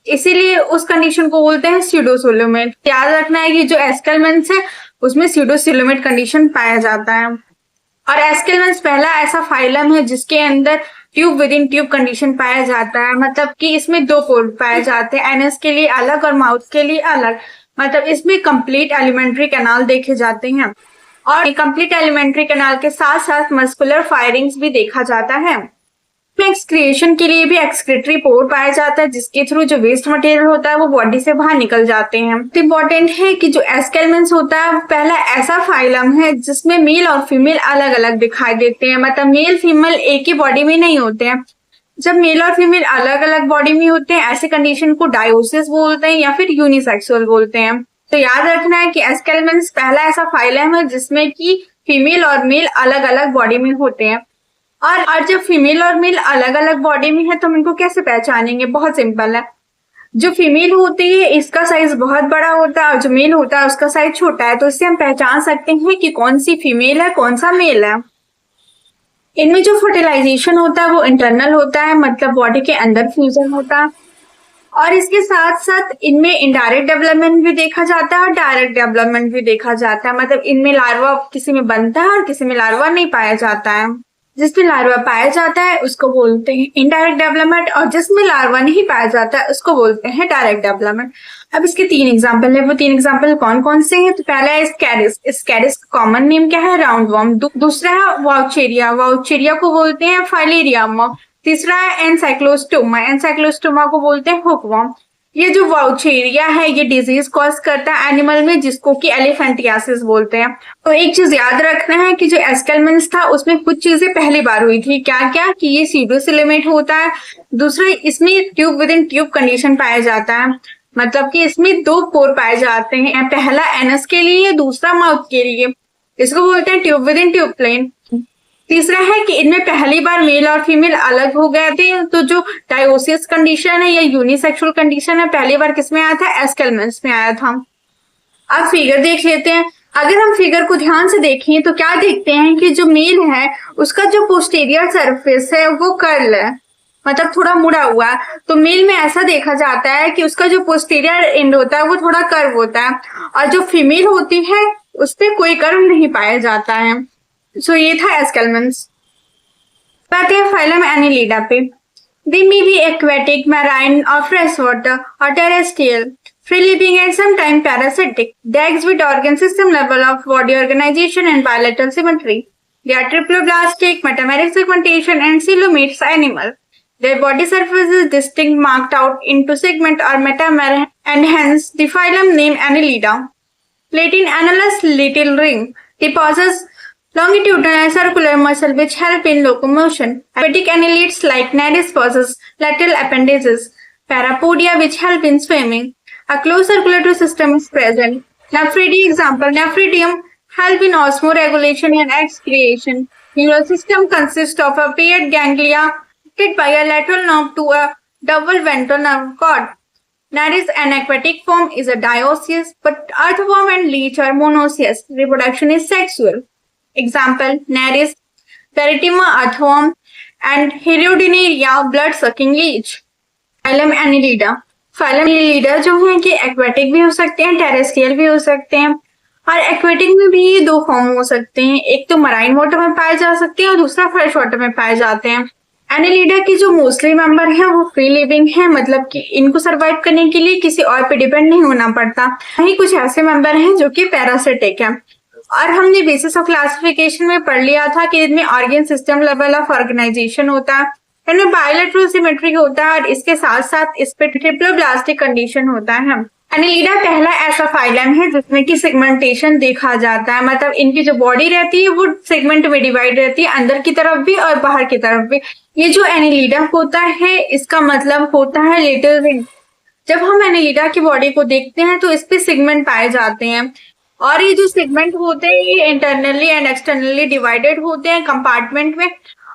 इसीलिए उस कंडीशन को बोलते हैं स्यूडोसोलोमेट। याद रखना है कि जो एस्केलमेंट्स है उसमें स्यूडोसोलोमेट कंडीशन पाया जाता है। और एस्केलमेंट्स पहला ऐसा फाइलम है जिसके अंदर tube within tube condition पाया जाता है, मतलब कि इसमें 2 पोल पाए जाते हैं, एनस के लिए अलग और माउथ के लिए अलग, मतलब इसमें कंप्लीट एलिमेंट्री कैनाल देखे जाते हैं और कंप्लीट एलिमेंट्री कैनाल के साथ साथ मस्कुलर फायरिंग्स भी देखा जाता है। एक्सक्रिएशन के लिए भी एक्सक्रीटरी पोर पाया जाता है, जिसके थ्रू जो वेस्ट मटेरियल होता है वो बॉडी से बाहर निकल जाते हैं। इम्पोर्टेंट है कि जो एस्केलमेंट्स होता है पहला ऐसा फाइलम है जिसमें मेल और फीमेल अलग अलग दिखाई देते हैं, मतलब मेल फीमेल एक ही बॉडी में नहीं होते हैं। जब मेल और फीमेल अलग अलग बॉडी में होते हैं ऐसे कंडीशन को डायोसिस बोलते हैं या फिर यूनिसेक्सुअल बोलते हैं। तो याद रखना है कि एस्केलमेंट्स पहला ऐसा फाइलम है जिसमें कि फीमेल और मेल अलग अलग बॉडी में होते हैं। और जब फीमेल और मेल अलग अलग बॉडी में है तो हम इनको कैसे पहचानेंगे? बहुत सिंपल है। जो फीमेल होती है इसका साइज बहुत बड़ा होता है और जो मेल होता है उसका साइज छोटा है, तो इससे हम पहचान सकते हैं कि कौन सी फीमेल है कौन सा मेल है। इनमें जो फर्टिलाइजेशन होता है वो इंटरनल होता है, मतलब बॉडी के अंदर फ्यूजन होता है। और इसके साथ साथ इनमें इनडायरेक्ट डेवलपमेंट भी देखा जाता है और डायरेक्ट डेवलपमेंट भी देखा जाता है, मतलब इनमें लार्वा किसी में बनता है और किसी में लार्वा नहीं पाया जाता है। जिसमें लार्वा पाया जाता है उसको बोलते हैं इनडायरेक्ट डेवलपमेंट और जिसमें लार्वा नहीं पाया जाता है उसको बोलते हैं डायरेक्ट डेवलपमेंट। अब इसके 3 एग्जाम्पल है, वो 3 एग्जाम्पल कौन कौन से हैं? तो पहला है स्कैरिस। स्कैरिस का कॉमन नेम क्या है? Round worm. दूसरा है वाउचेरिया। वाउचेरिया को बोलते हैं फाइलेरियम। तीसरा है एनसाइक्लोस्टोमा। एनसाइक्लोस्टोमा को बोलते हैं हुकवर्म। ये जो वाउचेरिया है ये डिजीज कॉज करता है एनिमल में, जिसको कि एलिफेंटियासिस बोलते हैं। तो एक चीज याद रखना है कि जो एस्केलमेंट्स था उसमें कुछ चीजें पहली बार हुई थी। क्या क्या? कि ये सीडोसिलेमेट होता है। दूसरा, इसमें tube within tube condition पाया जाता है, मतलब कि इसमें 2 पोर पाए जाते हैं, पहला एनस के लिए दूसरा माउथ के लिए। इसको बोलते हैं tube within tube plane. तीसरा है कि इनमें पहली बार मेल और फीमेल अलग हो गए थे। तो जो डायोसिस कंडीशन है या यूनिसेक्सुअल कंडीशन है पहली बार किसमें आया था? एस्केलमेंट्स में आया था। अब फिगर देख लेते हैं। अगर हम फिगर को ध्यान से देखें तो क्या देखते हैं कि जो मेल है उसका जो पोस्टीरियर सरफेस है वो कर्ल है, मतलब थोड़ा मुड़ा हुआ है। तो मेल में ऐसा देखा जाता है कि उसका जो पोस्टीरियर एंड होता है वो थोड़ा कर्व होता है और जो फीमेल होती है उस पर कोई कर्व नहीं पाया जाता है। सो ये था एस्केलमेंट्स। बात है फाइलम एनिलिडा पे। दे मे बी एक्वेटिक, मैराइन और फ्रेश वाटर और terrestrial, free living and sometimes parasitic. They exhibit organ system level of body organization and bilateral symmetry. They are triploblastic, metameric segmentation and coelomates animal. Their body surface is distinct, marked out into segment or metamer, and hence the phylum name Annelida. Latin annulus, little ring. They possess longitudinal circular muscle which help in locomotion. Aquatic annelids like Nereis possess lateral appendages, parapodia which help in swimming. A closed circulatory system is present. Nephridium example, Nephridium help in osmoregulation and excretion. Neural system consists of a paired ganglia connected by a lateral nerve to a double ventral nerve cord. Nereis, an aquatic form, is a dioecious, but earthworm and leech are monoecious. Reproduction is sexual. Example, Nereis, Peritima earthworm, and Heliodinaria, blood-sucking leech. Phylum Annelida. Phylum Annelida जो है कि aquatic भी हो सकते हैं, terrestrial भी हो सकते हैं। और एक्वेटिक में भी 2 फॉर्म हो सकते हैं, एक तो मराइन वाटर में पाए जा सकते हैं और दूसरा फ्रेश वाटर में पाए जाते हैं। एनिलिडा की जो मोस्टली मेंबर है वो फ्री लिविंग है, मतलब कि इनको सरवाइव करने के लिए किसी और पे डिपेंड नहीं होना पड़ता। वहीं कुछ ऐसे मेंबर हैं जो कि पैरासिटिक है। और हमने बेसिस ऑफ क्लासिफिकेशन में पढ़ लिया था कि इनमें organ system level of organisation होता है, इनमें बायलैटरल सिमेट्री होता है और इसके साथ साथ इस पे ट्रिप्लोब्लास्टिक कंडीशन होता है। एनिलिडा पहला ऐसा फाइलम है जिसमें कि सेगमेंटेशन देखा जाता है, मतलब इनकी जो बॉडी रहती है वो सेगमेंट में डिवाइड रहती है, अंदर की तरफ भी और बाहर की तरफ भी। ये जो एनिलिडा होता है इसका मतलब होता है लिटिल रिंग। जब हम एनिलिडा की बॉडी को देखते हैं तो इस पे सेगमेंट पाए जाते हैं और ये जो सेगमेंट होते हैं ये इंटरनली एंड एक्सटर्नली डिवाइडेड होते हैं कंपार्टमेंट में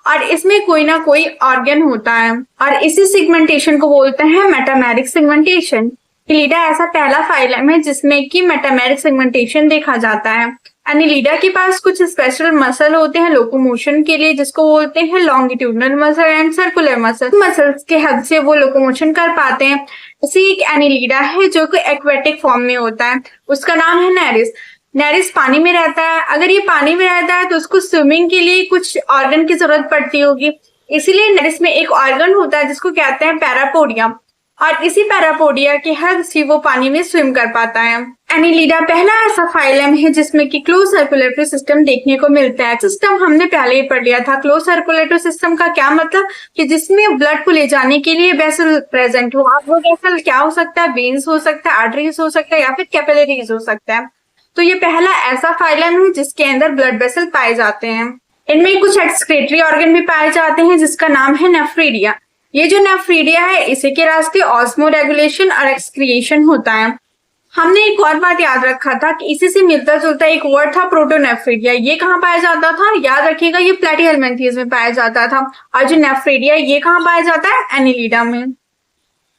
और इसमें कोई ना कोई ऑर्गन होता है और इसी सेगमेंटेशन को बोलते हैं मेटामेरिक सेगमेंटेशन। एनिलिडा ऐसा पहला फाइलम है जिसमें कि मेटामेरिक सेगमेंटेशन देखा जाता है। एनिलिडा के पास कुछ स्पेशल मसल होते हैं लोकोमोशन के लिए, जिसको बोलते हैं longitudinal muscle and circular muscle. Muscles के हेल्प से वो लोकोमोशन कर पाते हैं। इसी एक एनिलिडा है जो कि एक्वेटिक फॉर्म में होता है, उसका नाम है नेरिस। नेरिस पानी में रहता है। अगर ये पानी में रहता है तो उसको स्विमिंग के लिए कुछ ऑर्गन की जरूरत पड़ती होगी, इसीलिए नेरिस में एक ऑर्गन होता है जिसको कहते हैं पैरापोडियम। और इसी पैरापोडिया की हेल्प से वो पानी में स्विम कर पाता है। एनिलिडा पहला ऐसा फाइलम है जिसमें कि क्लोज सर्कुलेटरी सिस्टम देखने को मिलता है। सिस्टम हमने पहले ही पढ़ लिया था। क्लोज सर्कुलेटरी सिस्टम का क्या मतलब कि जिसमें ब्लड को ले जाने के लिए वेसल प्रेजेंट हो। अब वो वेसल क्या हो सकता है, वेन्स हो सकता है, आर्टरीज हो सकता है या फिर कैपिलरीज हो सकता है। तो ये पहला ऐसा फाइलम है जिसके अंदर ब्लड वेसल पाए जाते हैं। इनमें कुछ एक्सक्रीटरी ऑर्गन भी पाए जाते हैं जिसका नाम है नेफ्रीडिया। ये जो नेफ्रीडिया है इसी के रास्ते ऑस्मो रेगुलेशन और एक्सक्रिएशन होता है। हमने एक और बात याद रखा था कि इसी से मिलता जुलता एक वर्ड था प्रोटोनेफ्रीडिया। ये कहाँ पाया जाता था, याद रखिएगा, ये प्लेटीहेल्मिन्थेस में पाया जाता था। और जो नेफ्रीडिया ये कहाँ पाया जाता है, एनिलिडा में।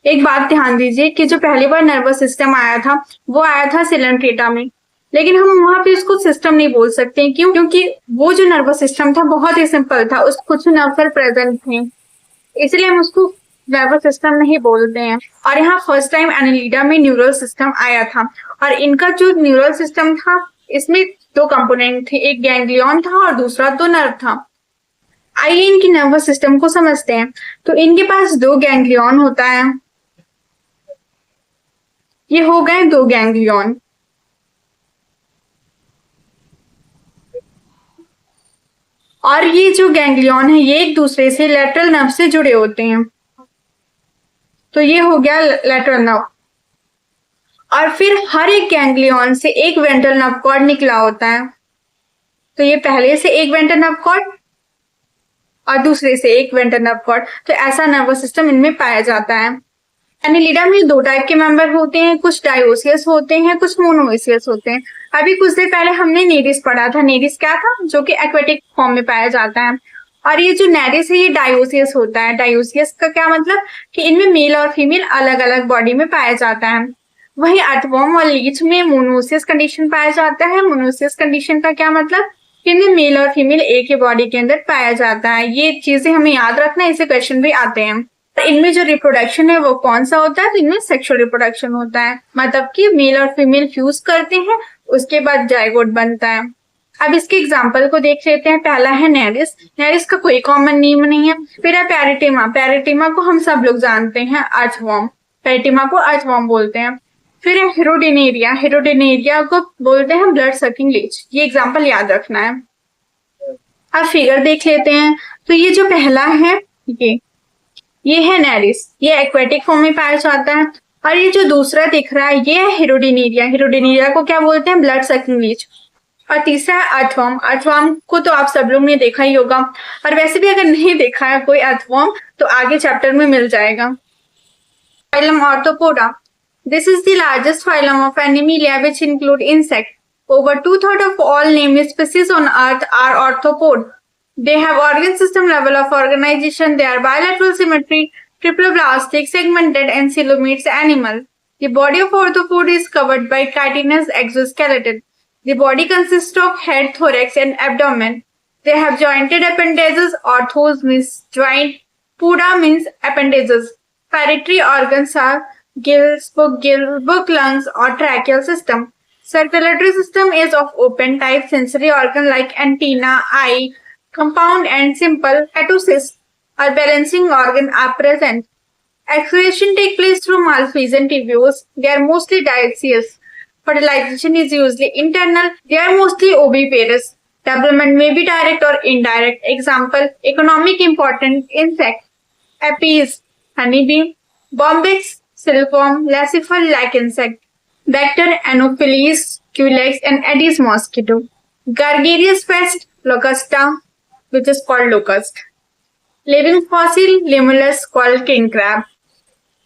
एक बात ध्यान दीजिए कि जो पहली बार नर्वस सिस्टम आया था वो आया था सिलेंट्रेटा में, लेकिन हम वहां पे उसको सिस्टम नहीं बोल सकते। क्यों? क्योंकि वो जो नर्वस सिस्टम था बहुत ही सिंपल था, उस कुछ नर्व सेल प्रेजेंट थे, इसलिए हम उसको नर्वस सिस्टम नहीं बोलते हैं। और यहाँ फर्स्ट टाइम एनिलिडा में न्यूरल सिस्टम आया था। और इनका जो न्यूरल सिस्टम था इसमें दो कंपोनेंट थे, एक गैंग्लियन था और दूसरा तो नर्व था। आइए इनकी नर्वस सिस्टम को समझते हैं। तो इनके पास दो गैंग्लियन होता है, ये हो गए दो गैंग्लियन। और ये जो गैंग्लियन है ये एक दूसरे से लेटरल नर्व से जुड़े होते हैं, तो ये हो गया लेटरल नर्व। और फिर हर एक गैंग्लियन से एक वेंट्रल नर्व कॉर्ड निकला होता है, तो ये पहले से एक वेंट्रल नर्व कॉर्ड और दूसरे से एक वेंट्रल नर्व कॉर्ड। तो ऐसा नर्वस सिस्टम इनमें पाया जाता है। एनिलिडा में दो टाइप के मेंबर होते हैं, कुछ डायोसियस होते हैं, कुछ मोनोसियस होते हैं। अभी कुछ देर पहले हमने नेरिस पढ़ा था। नेरिस क्या था, जो कि एक्वेटिक फॉर्म में पाया जाता है। और ये जो नेरिस है ये डायोसियस होता है। डायोसियस का क्या मतलब कि इनमें मेल और फीमेल अलग अलग बॉडी में पाया जाता है। वहीं अर्थवर्म और लीच में मोनोसियस कंडीशन पाया जाता है। मोनोसियस कंडीशन का क्या मतलब कि इनमें मेल और फीमेल एक ही बॉडी के अंदर पाया जाता है। ये चीजें हमें याद रखना, इसे क्वेश्चन भी आते हैं। इनमें जो रिप्रोडक्शन है वो कौन सा होता है, तो इनमें सेक्सुअल रिप्रोडक्शन होता है, मतलब कि मेल और फीमेल फ्यूज करते हैं, उसके बाद जाइगोट बनता है। अब इसके एग्जाम्पल को देख लेते हैं। पहला है नेरिस। नेरिस का कोई कॉमन नेम नहीं है। फिर है पैरिटीमा। पैरिटीमा को हम सब लोग जानते हैं अर्थवर्म, पैरिटीमा को अर्थवर्म बोलते हैं। फिर है हेरोडिनेरिया। हेरोडिनेरिया को बोलते हैं ब्लड सकिंग लीच। ये एग्जाम्पल याद रखना है। अब फिगर देख लेते हैं। तो ये जो पहला है ये है नेरिस, ये एक्वेटिक फॉर्म में पाया जाता है। और ये जो दूसरा दिख रहा है ये है हेरोडिनेरिया। हेरोडिनेरिया को क्या बोलते हैं, ब्लड सकिंग लीच। और तीसरा है अर्थवर्म। अर्थवर्म को तो आप सब लोग ने देखा ही होगा, और वैसे भी अगर नहीं देखा है कोई अर्थवर्म तो आगे चैप्टर में मिल जाएगा। Phylum arthropoda. This is the largest phylum of Animalia which include insect. Over 2/3 of all named species on Earth are arthropod. They have organ system level of organization. They are bilateral symmetry, triploblastic, segmented, and coelomates animal. The body of arthropod is covered by chitinous exoskeleton. The body consists of head, thorax, and abdomen. They have jointed appendages. Orthos means joint. Poda means appendages. Parietal organs are gills, book, lungs, or tracheal system. Circulatory system is of open type. Sensory organ like antenna, eye, compound and simple cytocysts or balancing organ are present. Excretion take place through malfeasant tubules. They are mostly dioecious. Fertilization is usually internal. They are mostly oviparous. Development may be direct or indirect. Example, economic important insect. Apis, honeybee. Bombyx, silkworm, laccifer-like insect. Vector, Anopheles, Culex, and Aedes mosquito. Gregarious pest, Locusta, which is called locust. Living fossil, Limulus, called king crab.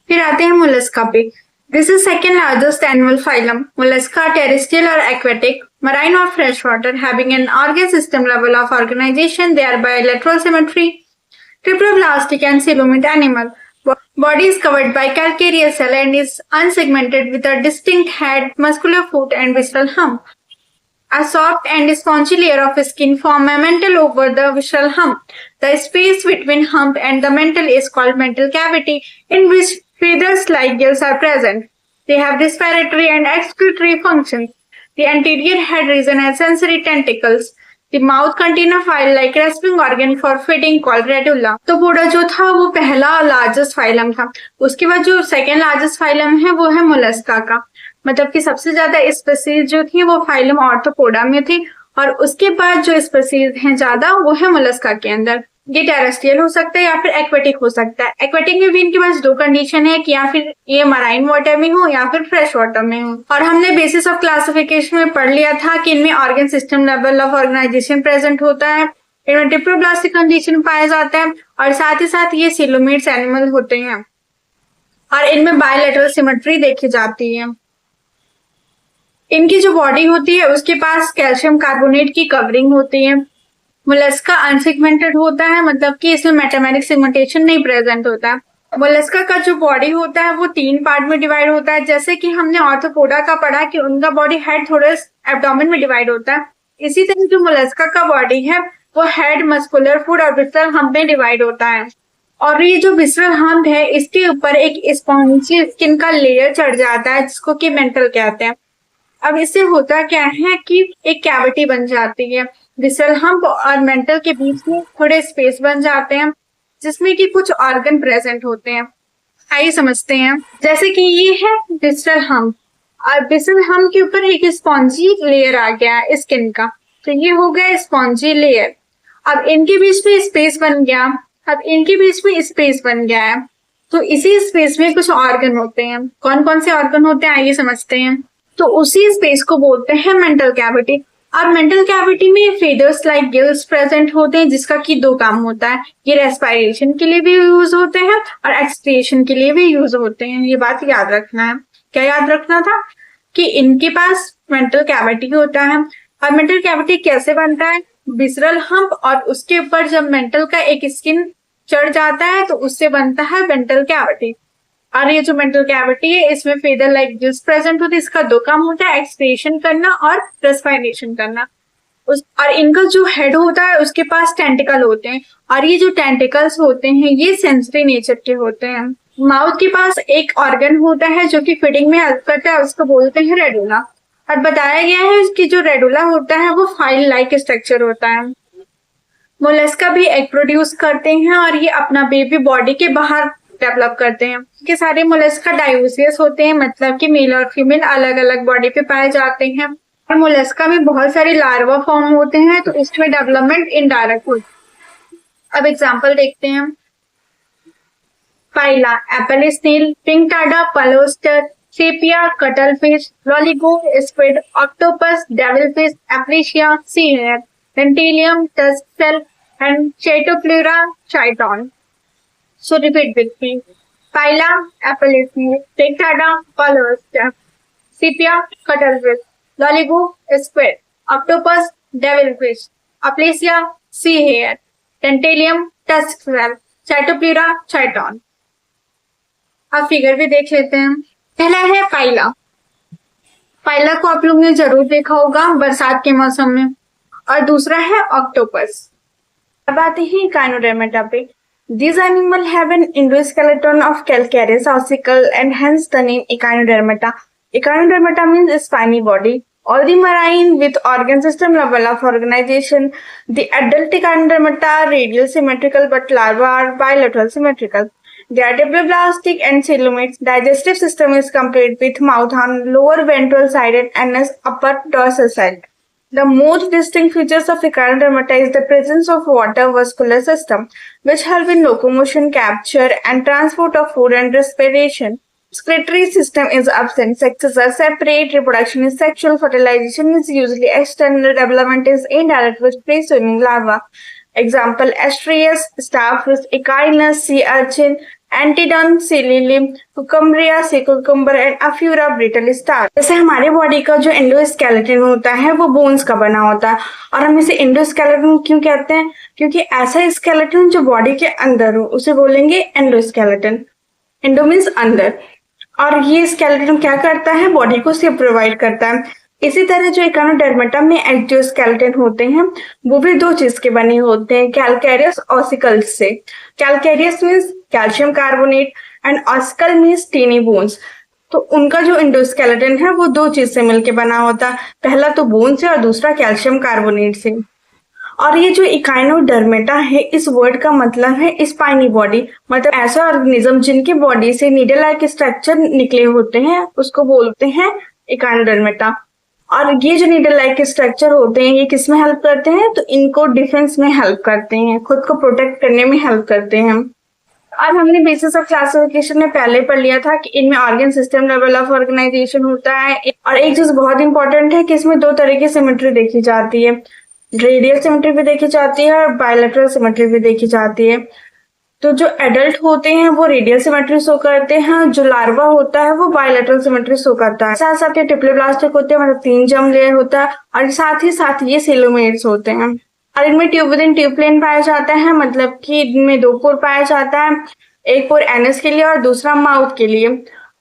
फिर आते हैं Mollusca पे। This is second largest animal phylum. Mollusca, terrestrial or aquatic, marine or freshwater, having an organ system level of organization. They are bilateral symmetry, triploblastic, and coelomate animal. Body is covered by calcareous cell and is unsegmented with a distinct head, muscular foot, and visceral hump. A soft and spongy layer of skin form a mantle over the visceral hump. The space between hump and the mantle is called mantle cavity, in which feathers-like gills are present. They have respiratory and excretory functions. The anterior head region has sensory tentacles. The mouth contain a file-like grasping organ for feeding called radula. तो पोडा जो था वो पहला largest phylum था। उसके बाद जो second largest phylum है वो है मोलस्का का, मतलब कि सबसे ज्यादा स्पीसीज जो थी वो फाइलम ऑर्थोपोडा में थी, और उसके बाद जो स्पीसीज हैं ज्यादा वो है मोलस्का के अंदर। ये टेरेस्ट्रियल हो सकता है या फिर एक्वेटिक हो सकता है। एक्वेटिक में भी इनके पास दो कंडीशन है कि या फिर ये मराइन वाटर में हो या फिर फ्रेश वाटर में हो। और हमने बेसिस ऑफ क्लासिफिकेशन में पढ़ लिया था कि इनमें organ system level of organisation present होता है, इनमें डिप्लोब्लास्टिक कंडीशन पाया जाता है, और साथ ही साथ ये सिलोमेट्स एनिमल होते हैं, और इनमें बायलैटरल सिमेट्री देखी जाती है। इनकी जो बॉडी होती है उसके पास कैल्शियम कार्बोनेट की कवरिंग होती है। मोलस्का अनसेगमेंटेड होता है, मतलब कि इसमें मेटामेरिक सेगमेंटेशन नहीं प्रेजेंट होता। मोलस्का का जो बॉडी होता है वो 3 पार्ट में डिवाइड होता है, जैसे कि हमने ऑर्थोपोडा का पढ़ा कि उनका बॉडी हेड थोड़ा एब्डोमेन में डिवाइड होता है। इसी तरह जो मोलस्का का बॉडी है वो हेड, मस्कुलर फूड और विसरल हम्प में डिवाइड होता है। और ये जो विसरल हम्प है इसके ऊपर एक स्पॉन्जी स्किन का लेयर चढ़ जाता है जिसको कि मेंटल कहते हैं। अब इससे होता क्या है कि एक कैविटी बन जाती है, विसरल हम्प और मेंटल के बीच में थोड़े स्पेस बन जाते हैं जिसमें कि कुछ ऑर्गन प्रेजेंट होते हैं। आइए समझते हैं। जैसे कि ये है विसरल हम्प, और विसरल हम्प के ऊपर एक स्पॉन्जी लेयर आ गया है स्किन का, तो ये हो गया स्पॉन्जी लेयर। अब इनके बीच में स्पेस बन गया, है, तो इसी स्पेस में कुछ ऑर्गन होते हैं। कौन कौन से ऑर्गन होते हैं आइए समझते हैं। तो उसी स्पेस को बोलते हैं मेंटल कैविटी। अब मेंटल कैविटी में फेदर्स लाइक गिल्स प्रेजेंट होते हैं जिसका कि 2 काम होता है, ये रेस्पिरेशन के लिए भी यूज होते हैं और एक्सक्रीशन के लिए भी यूज होते हैं। ये बात याद रखना है। क्या याद रखना था कि इनके पास मेंटल कैविटी होता है। और मेंटल कैविटी कैसे बनता है, विसरल हम्प और उसके ऊपर जब मेंटल का एक स्किन चढ़ जाता है तो उससे बनता है मेंटल कैविटी। और ये जो मेंटल कैविटी है इसमें फेदर लाइक गिल्स प्रेजेंट होती है। इसका 2 काम होता है, एक्सक्रीशन करना और रेस्पिरेशन करना। और इनका जो हेड होता है उसके पास टेंटिकल होते हैं, और ये जो टेंटिकल्स होते हैं ये सेंसरी नेचर के होते हैं। माउथ के पास एक ऑर्गन होता है जो कि फीडिंग में हेल्प करता है, उसको बोलते हैं रेडुला। और बताया गया है कि जो रेडुला होता है वो फाइल लाइक स्ट्रक्चर होता है। मोलस्का भी एग प्रोड्यूस करते हैं और ये अपना बेबी बॉडी के बाहर डेवलप करते हैं। कि सारे मोलस्का डायोसियस होते हैं, मतलब कि मेल और फीमेल अलग अलग बॉडी पे पाए जाते हैं। और मोलस्का में बहुत सारे लार्वा फॉर्म होते हैं, तो इसमें डेवलपमेंट इनडायरेक्ट होती है। अब एग्जांपल देखते हैं। Pila, apple snail, pinctada, pearl oyster, sepia, cuttlefish, loligo, squid, octopus, devilfish, aplysia, sea hare, dentalium, tusk and chaetopleura chiton. So repeat with me. Phyla, apple snail, pink tarda, paloster, sepia, cuttlefish, loligo, squid, octopus, devilfish, aplysia, sea hare, dentalium, tusk shell, Chaetoplura, chiton. अब figure भी देख लेते हैं। पहला है पाइला। पाइला को आप लोग ने जरूर देखा होगा बरसात के मौसम में। और दूसरा है ऑक्टोपस। अब आते हैं इकाइनोडर्मेटा पे। These animals have an endoskeleton of calcareous ossicle and hence the name Echinodermata. Echinodermata means spiny body. All the marine with organ system level of organization. The adult Echinodermata are radial symmetrical but larvae are bilateral symmetrical. They are diploblastic and coelomates. Digestive system is complete with mouth on lower ventral side and anus upper dorsal side. The most distinct features of Echinodermata is the presence of water vascular system, which help in locomotion, capture, and transport of food and respiration. Excretory system is absent. Sexes are separate. Reproduction is sexual. Fertilization is usually external. Development is indirect with free-swimming larvae. Example: Astraeus, starfish, Echinus, sea urchin, Antedon, sea lily, Cucumbria, sea cucumber and Aphura brittle star. जैसे हमारे body का जो endoskeleton होता है वो bones का बना होता है, और हम इसे एंडोस्केलेटन क्यों कहते हैं, क्योंकि ऐसा स्केलेटन जो बॉडी के अंदर हो उसे बोलेंगे एंडोस्केलेटन। एंडो मीन्स अंदर, और ये स्केलेटन क्या करता है, बॉडी को शेप प्रोवाइड करता है। इसी तरह जो इकाइनोडर्मेटा में एक्जियोस्केलेटन होते हैं वो भी 2 चीज के बने होते हैं, कैलकेरियस ऑसिकल्स से। Calcareous means calcium carbonate and ossicle means tiny bones. तो उनका जो एंडोस्केलेटन है वो 2 चीज से मिलकर बना होता है, पहला तो बोन से और दूसरा कैल्शियम कार्बोनेट से। और ये जो इकाइनोडर्मेटा है, इस वर्ड का मतलब है स्पाइनी बॉडी, मतलब ऐसा ऑर्गेनिज्म जिनकी बॉडी से नीडल लाइक स्ट्रक्चर निकले होते हैं उसको बोलते हैं इकाइनोडर्मेटा। और ये जो नीडल लाइक स्ट्रक्चर होते हैं ये किस में हेल्प करते हैं, तो इनको डिफेंस में हेल्प करते हैं, खुद को प्रोटेक्ट करने में हेल्प करते हैं। और हमने बेसिस ऑफ क्लासिफिकेशन में पहले पढ़ लिया था कि इनमें organ system level of organisation होता है। और एक चीज बहुत इंपॉर्टेंट है कि इसमें दो तरह की सिमेट्री देखी जाती है, रेडियल सिमेट्री भी देखी जाती है और बायलैटरल सिमेट्री भी देखी जाती है। तो जो एडल्ट होते हैं वो रेडियल सिमेट्री शो करते हैं, जो लार्वा होता है वो बायलैटरल सिमेट्री शो करता है। साथ साथ ये ट्रिप्लोब्लास्टिक होते हैं, मतलब 3 जर्म लेयर होता है, और साथ ही ये सेलोमेट्स होते हैं। और इनमें tube within tube plane पाया जाता है, मतलब कि इनमें 2 पोर पाया जाता है, एक पोर एनस के लिए और दूसरा माउथ के लिए,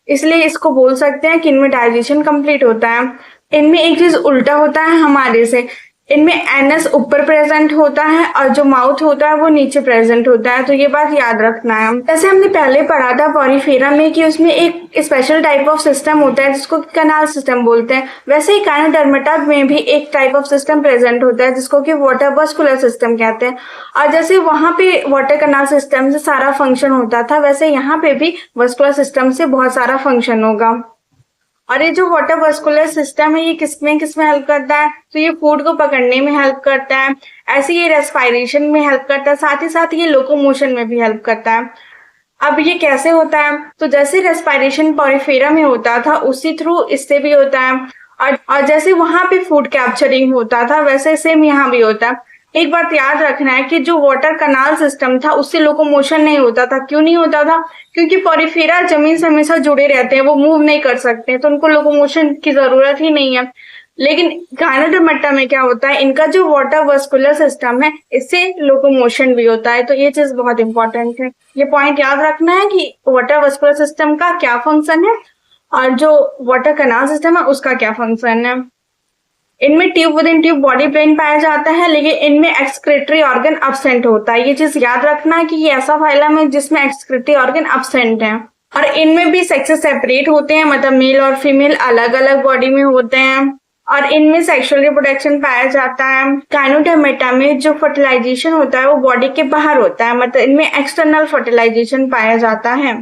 इसलिए इसको बोल सकते हैं कि इनमें डाइजेशन कंप्लीट होता है। इनमें एक चीज उल्टा होता है हमारे से, इनमें एनस ऊपर प्रेजेंट होता है और जो माउथ होता है वो नीचे प्रेजेंट होता है, तो ये बात याद रखना है। जैसे हमने पहले पढ़ा था पॉरीफेरा में कि उसमें एक स्पेशल टाइप ऑफ सिस्टम होता है जिसको कनाल सिस्टम बोलते हैं, वैसे ही इकाइनोडर्मेटा में भी एक टाइप ऑफ सिस्टम प्रेजेंट होता है जिसको कि वाटर वस्कुलर सिस्टम कहते हैं। और जैसे वहां पे वाटर कनाल सिस्टम से सारा फंक्शन होता था, वैसे यहाँ पे भी वस्कुलर सिस्टम से बहुत सारा फंक्शन होगा। और ये जो वाटर वस्कुलर सिस्टम है ये किसमें हेल्प करता है, तो ये फूड को पकड़ने में हेल्प करता है, ऐसे ये रेस्पिरेशन में हेल्प करता है, साथ ही साथ ये लोकोमोशन में भी हेल्प करता है। अब ये कैसे होता है, तो जैसे रेस्पिरेशन पॉरीफेरा में होता था उसी थ्रू इससे भी होता है, और जैसे वहां पे फूड कैप्चरिंग होता था वैसे सेम यहाँ भी होता है। एक बात याद रखना है कि जो वाटर कनाल सिस्टम था उससे लोकोमोशन नहीं होता था। क्यों नहीं होता था, क्योंकि पॉरीफेरा जमीन से हमेशा जुड़े रहते हैं, वो मूव नहीं कर सकते, तो उनको लोकोमोशन की जरूरत ही नहीं है। लेकिन इकाइनोडर्मेटा में क्या होता है, इनका जो वाटर वस्कुलर सिस्टम है इससे लोकोमोशन भी होता है, तो ये चीज बहुत इंपॉर्टेंट है। ये पॉइंट याद रखना है कि वाटर वस्कुलर सिस्टम का क्या फंक्शन है और जो वाटर कनाल सिस्टम है उसका क्या फंक्शन है। इनमें tube within tube body plane पाया जाता है, लेकिन इनमें एक्सक्रीटरी ऑर्गन अब्सेंट होता है। ये चीज याद रखना है कि ये ऐसा फाइलम है जिसमें एक्सक्रीटरी ऑर्गन अब्सेंट है। और इनमें भी सेक्सेस सेपरेट होते हैं, मतलब मेल और फीमेल अलग अलग बॉडी में होते हैं। और इनमें सेक्सुअल रिप्रोडक्शन पाया जाता है। इकाइनोडर्मेटा में जो फर्टिलाइजेशन होता है वो बॉडी के बाहर होता है, मतलब इनमें एक्सटर्नल फर्टिलाइजेशन पाया जाता है।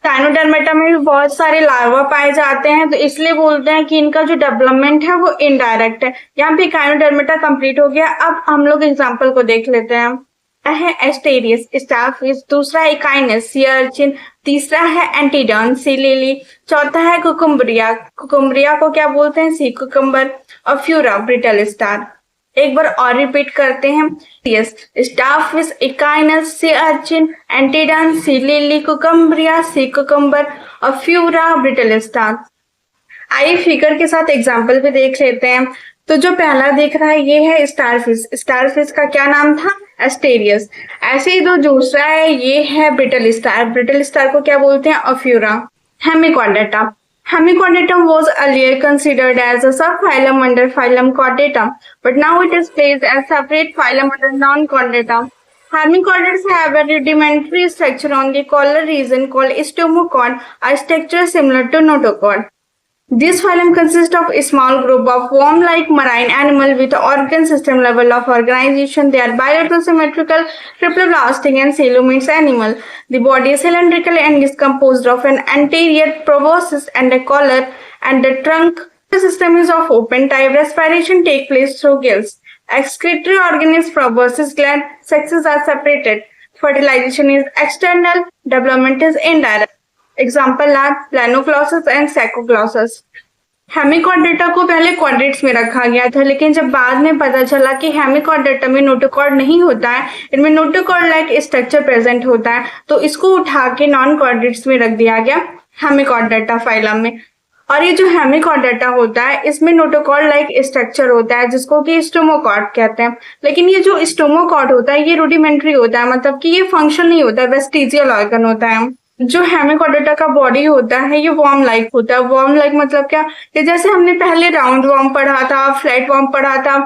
इकाइनोडर्मेटा में भी बहुत सारे लार्वा पाए जाते हैं, तो इसलिए बोलते हैं कि इनका जो डेवलपमेंट है वो इनडायरेक्ट है। यहाँ पे इकाइनोडर्मेटा कंप्लीट हो गया। अब हम लोग एग्जांपल को देख लेते हैं। है एस्टेरियस स्टारफिश, दूसरा है इकाइनस सी अर्चिन, तीसरा है एंटीडॉन सी लिली, चौथा है कुकुम्बरिया, कुकुम्बरिया को क्या बोलते हैं, सी कुकुम्बर, और फ्यूरा ब्रिटल स्टार। एक बार और रिपीट करते हैं, yes, starfish, Echinus sea urchin, Antedon sea lily, Cucumaria sea cucumber और फ्यूरा ब्रिटल स्टार। आइए फिगर के साथ एग्जाम्पल भी देख लेते हैं। तो जो पहला दिख रहा है ये है स्टारफिश। स्टारफिश का क्या नाम था, एस्टेरियस। ऐसे ही जो दूसरा है ये है ब्रिटल स्टार। ब्रिटल स्टार को क्या बोलते हैं, Ophiura. Hemichordata, Hemichordatum was earlier considered as a subphylum under phylum Chordata, but now it is placed as separate phylum under non-Chordata. Hemichordates have a rudimentary structure on the collar region called stomochord, a structure similar to notochord. This phylum consists of a small group of worm-like marine animal with organ system level of organization. They are bilateral, symmetrical, triploblastic and coelomates animal. The body is cylindrical and is composed of an anterior proboscis and a collar, and the trunk system is of open type. Respiration takes place through gills. Excretory organ is proboscis gland. Sexes are separated. Fertilization is external. Development is indirect. Example are Planoglossus and Saccoglossus. Hemichordata को पहले क्वाड्रेट्स में रखा गया था, लेकिन जब बाद में पता चला कि हेमिकॉर्डेटा में नोटोकॉर्ड नहीं होता है, इनमें नोटोकॉर्ड लाइक स्ट्रक्चर प्रेजेंट होता है, तो इसको उठा के नॉन क्वाड्रेट्स में रख दिया गया हेमिकॉर्डेटा फाइलम में। और ये जो हेमिकॉर्डेटा होता है इसमें नोटोकॉर्ड लाइक स्ट्रक्चर होता है जिसको कि स्टोमोकॉर्ड कहते हैं। लेकिन ये जो स्टोमोकॉर्ड होता है ये रूडिमेंट्री होता है, मतलब कि ये फंक्शन नहीं होता है, वेस्टिजियल ऑर्गन होता है। जो हेमिकॉर्डेटा का बॉडी होता है ये वॉर्म लाइक होता है। वॉर्म लाइक मतलब क्या, कि जैसे हमने पहले राउंड वॉर्म पढ़ा था, फ्लैट वॉर्म पढ़ा था।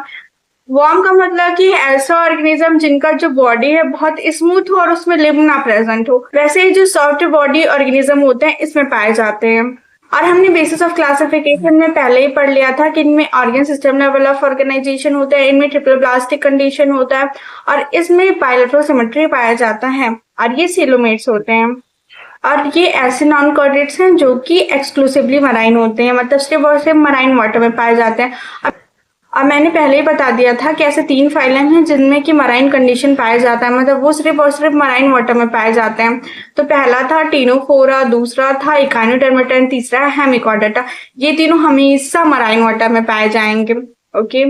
वॉर्म का मतलब कि ऐसा ऑर्गेनिज्म जिनका जो बॉडी है बहुत स्मूथ हो और उसमें लिम्ब ना प्रेजेंट हो, वैसे ही जो सॉफ्ट बॉडी ऑर्गेनिज्म होते हैं इसमें पाए जाते हैं। और हमने बेसिस ऑफ क्लासिफिकेशन में पहले ही पढ़ लिया था कि इनमें organ system level of organisation होता है, इनमें ट्रिपल ब्लास्टिक कंडीशन होता है और इसमें बायलैटरल सिमेट्री पाया जाता है और ये सीलोमेट्स होते हैं। और ये ऐसे नॉन कॉर्डेट्स हैं जो कि एक्सक्लूसिवली मराइन होते हैं, मतलब सिर्फ और सिर्फ मराइन वाटर में पाए जाते हैं। अब मैंने पहले ही बता दिया था कि ऐसे 3 फाइलम हैं जिनमें कि मराइन कंडीशन पाया जाता है, मतलब वो सिर्फ और सिर्फ मराइन वाटर में पाए जाते हैं। तो पहला था टीनोफोरा, दूसरा था इकाइनोडर्मेटा, तीसरा है हेमिकॉर्डेटा। ये तीनों हमेशा मराइन वाटर में पाए जाएंगे। ओके,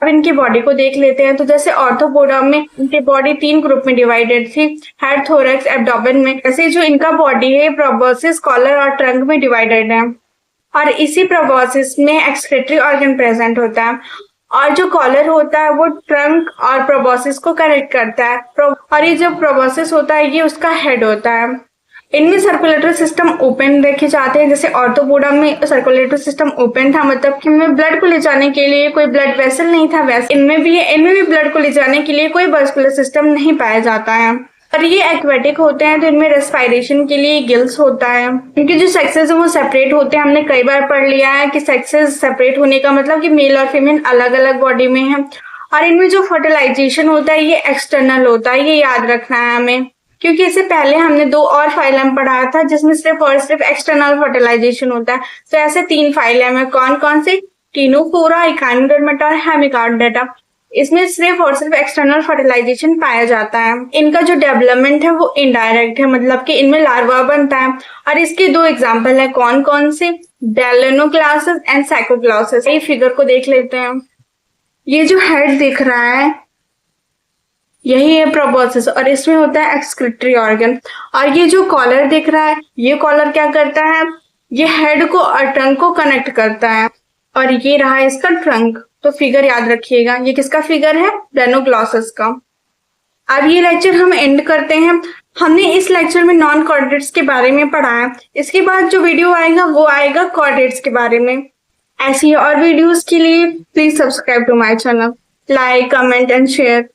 अब इनकी बॉडी को देख लेते हैं। तो जैसे ऑर्थोपोडा में इनकी बॉडी 3 ग्रुप में डिवाइडेड थी, हेड, थोरैक्स, एब्डोमेन में। ऐसे जो इनका बॉडी है प्रोबोसिस, कॉलर और ट्रंक में डिवाइडेड है और इसी प्रोबोसिस में एक्सक्रीटरी ऑर्गन प्रेजेंट होता है और जो कॉलर होता है वो ट्रंक और प्रोबोसिस को कनेक्ट करता है और ये जो प्रोबोसिस होता है ये उसका हेड होता है। इनमें सर्कुलेटरी सिस्टम ओपन देखे जाते हैं। जैसे ऑर्थोपोडा में सर्कुलेटरी सिस्टम ओपन था, मतलब कि इनमें ब्लड को ले जाने के लिए कोई ब्लड वेसल नहीं था, वैसे इनमें भी ब्लड को ले जाने के लिए कोई वस्कुलर सिस्टम नहीं पाया जाता है। और ये एक्वेटिक होते हैं तो इनमें रेस्पिरेशन के लिए गिल्स होता है। इनके जो सेक्सेस है वो सेपरेट होते हैं। हमने कई बार पढ़ लिया है कि सेक्सेस सेपरेट होने का मतलब कि मेल और फीमेल अलग अलग बॉडी में है। और इनमें जो फर्टिलाइजेशन होता है ये एक्सटर्नल होता है, ये याद रखना है हमें, क्योंकि इससे पहले हमने 2 और फाइलम पढ़ा था जिसमें सिर्फ और सिर्फ एक्सटर्नल फर्टिलाइजेशन होता है। तो ऐसे 3 फाइलम है, कौन कौन से? टीनोफोरा, इकाइनोडर्मेटा और हेमिकॉर्डेटा। इसमें सिर्फ और सिर्फ एक्सटर्नल फर्टिलाइजेशन पाया जाता है। इनका जो डेवलपमेंट है वो इनडायरेक्ट है, मतलब कि इनमें लार्वा बनता है और इसके 2 एग्जांपल है, कौन कौन से? डेलेनोक्लासिस एंड साइकोग्लॉसिस। ये फिगर को देख लेते हैं। ये जो हेड दिख रहा है यही है प्रोबोसिस और इसमें होता है एक्सक्रीटरी ऑर्गन। और ये जो कॉलर दिख रहा है ये कॉलर क्या करता है? ये हेड को और ट्रंक को कनेक्ट करता है और ये रहा इसका ट्रंक। तो फिगर याद रखिएगा, ये किसका फिगर है? डेलेनोक्लासिस का। अब ये लेक्चर हम एंड करते हैं। हमने इस लेक्चर में नॉन कॉर्डेट्स के बारे में पढ़ा है। इसके बाद जो वीडियो आएगा वो आएगा कॉर्डेट्स के बारे में। ऐसी और वीडियोस के लिए please subscribe to my channel, like, comment and share.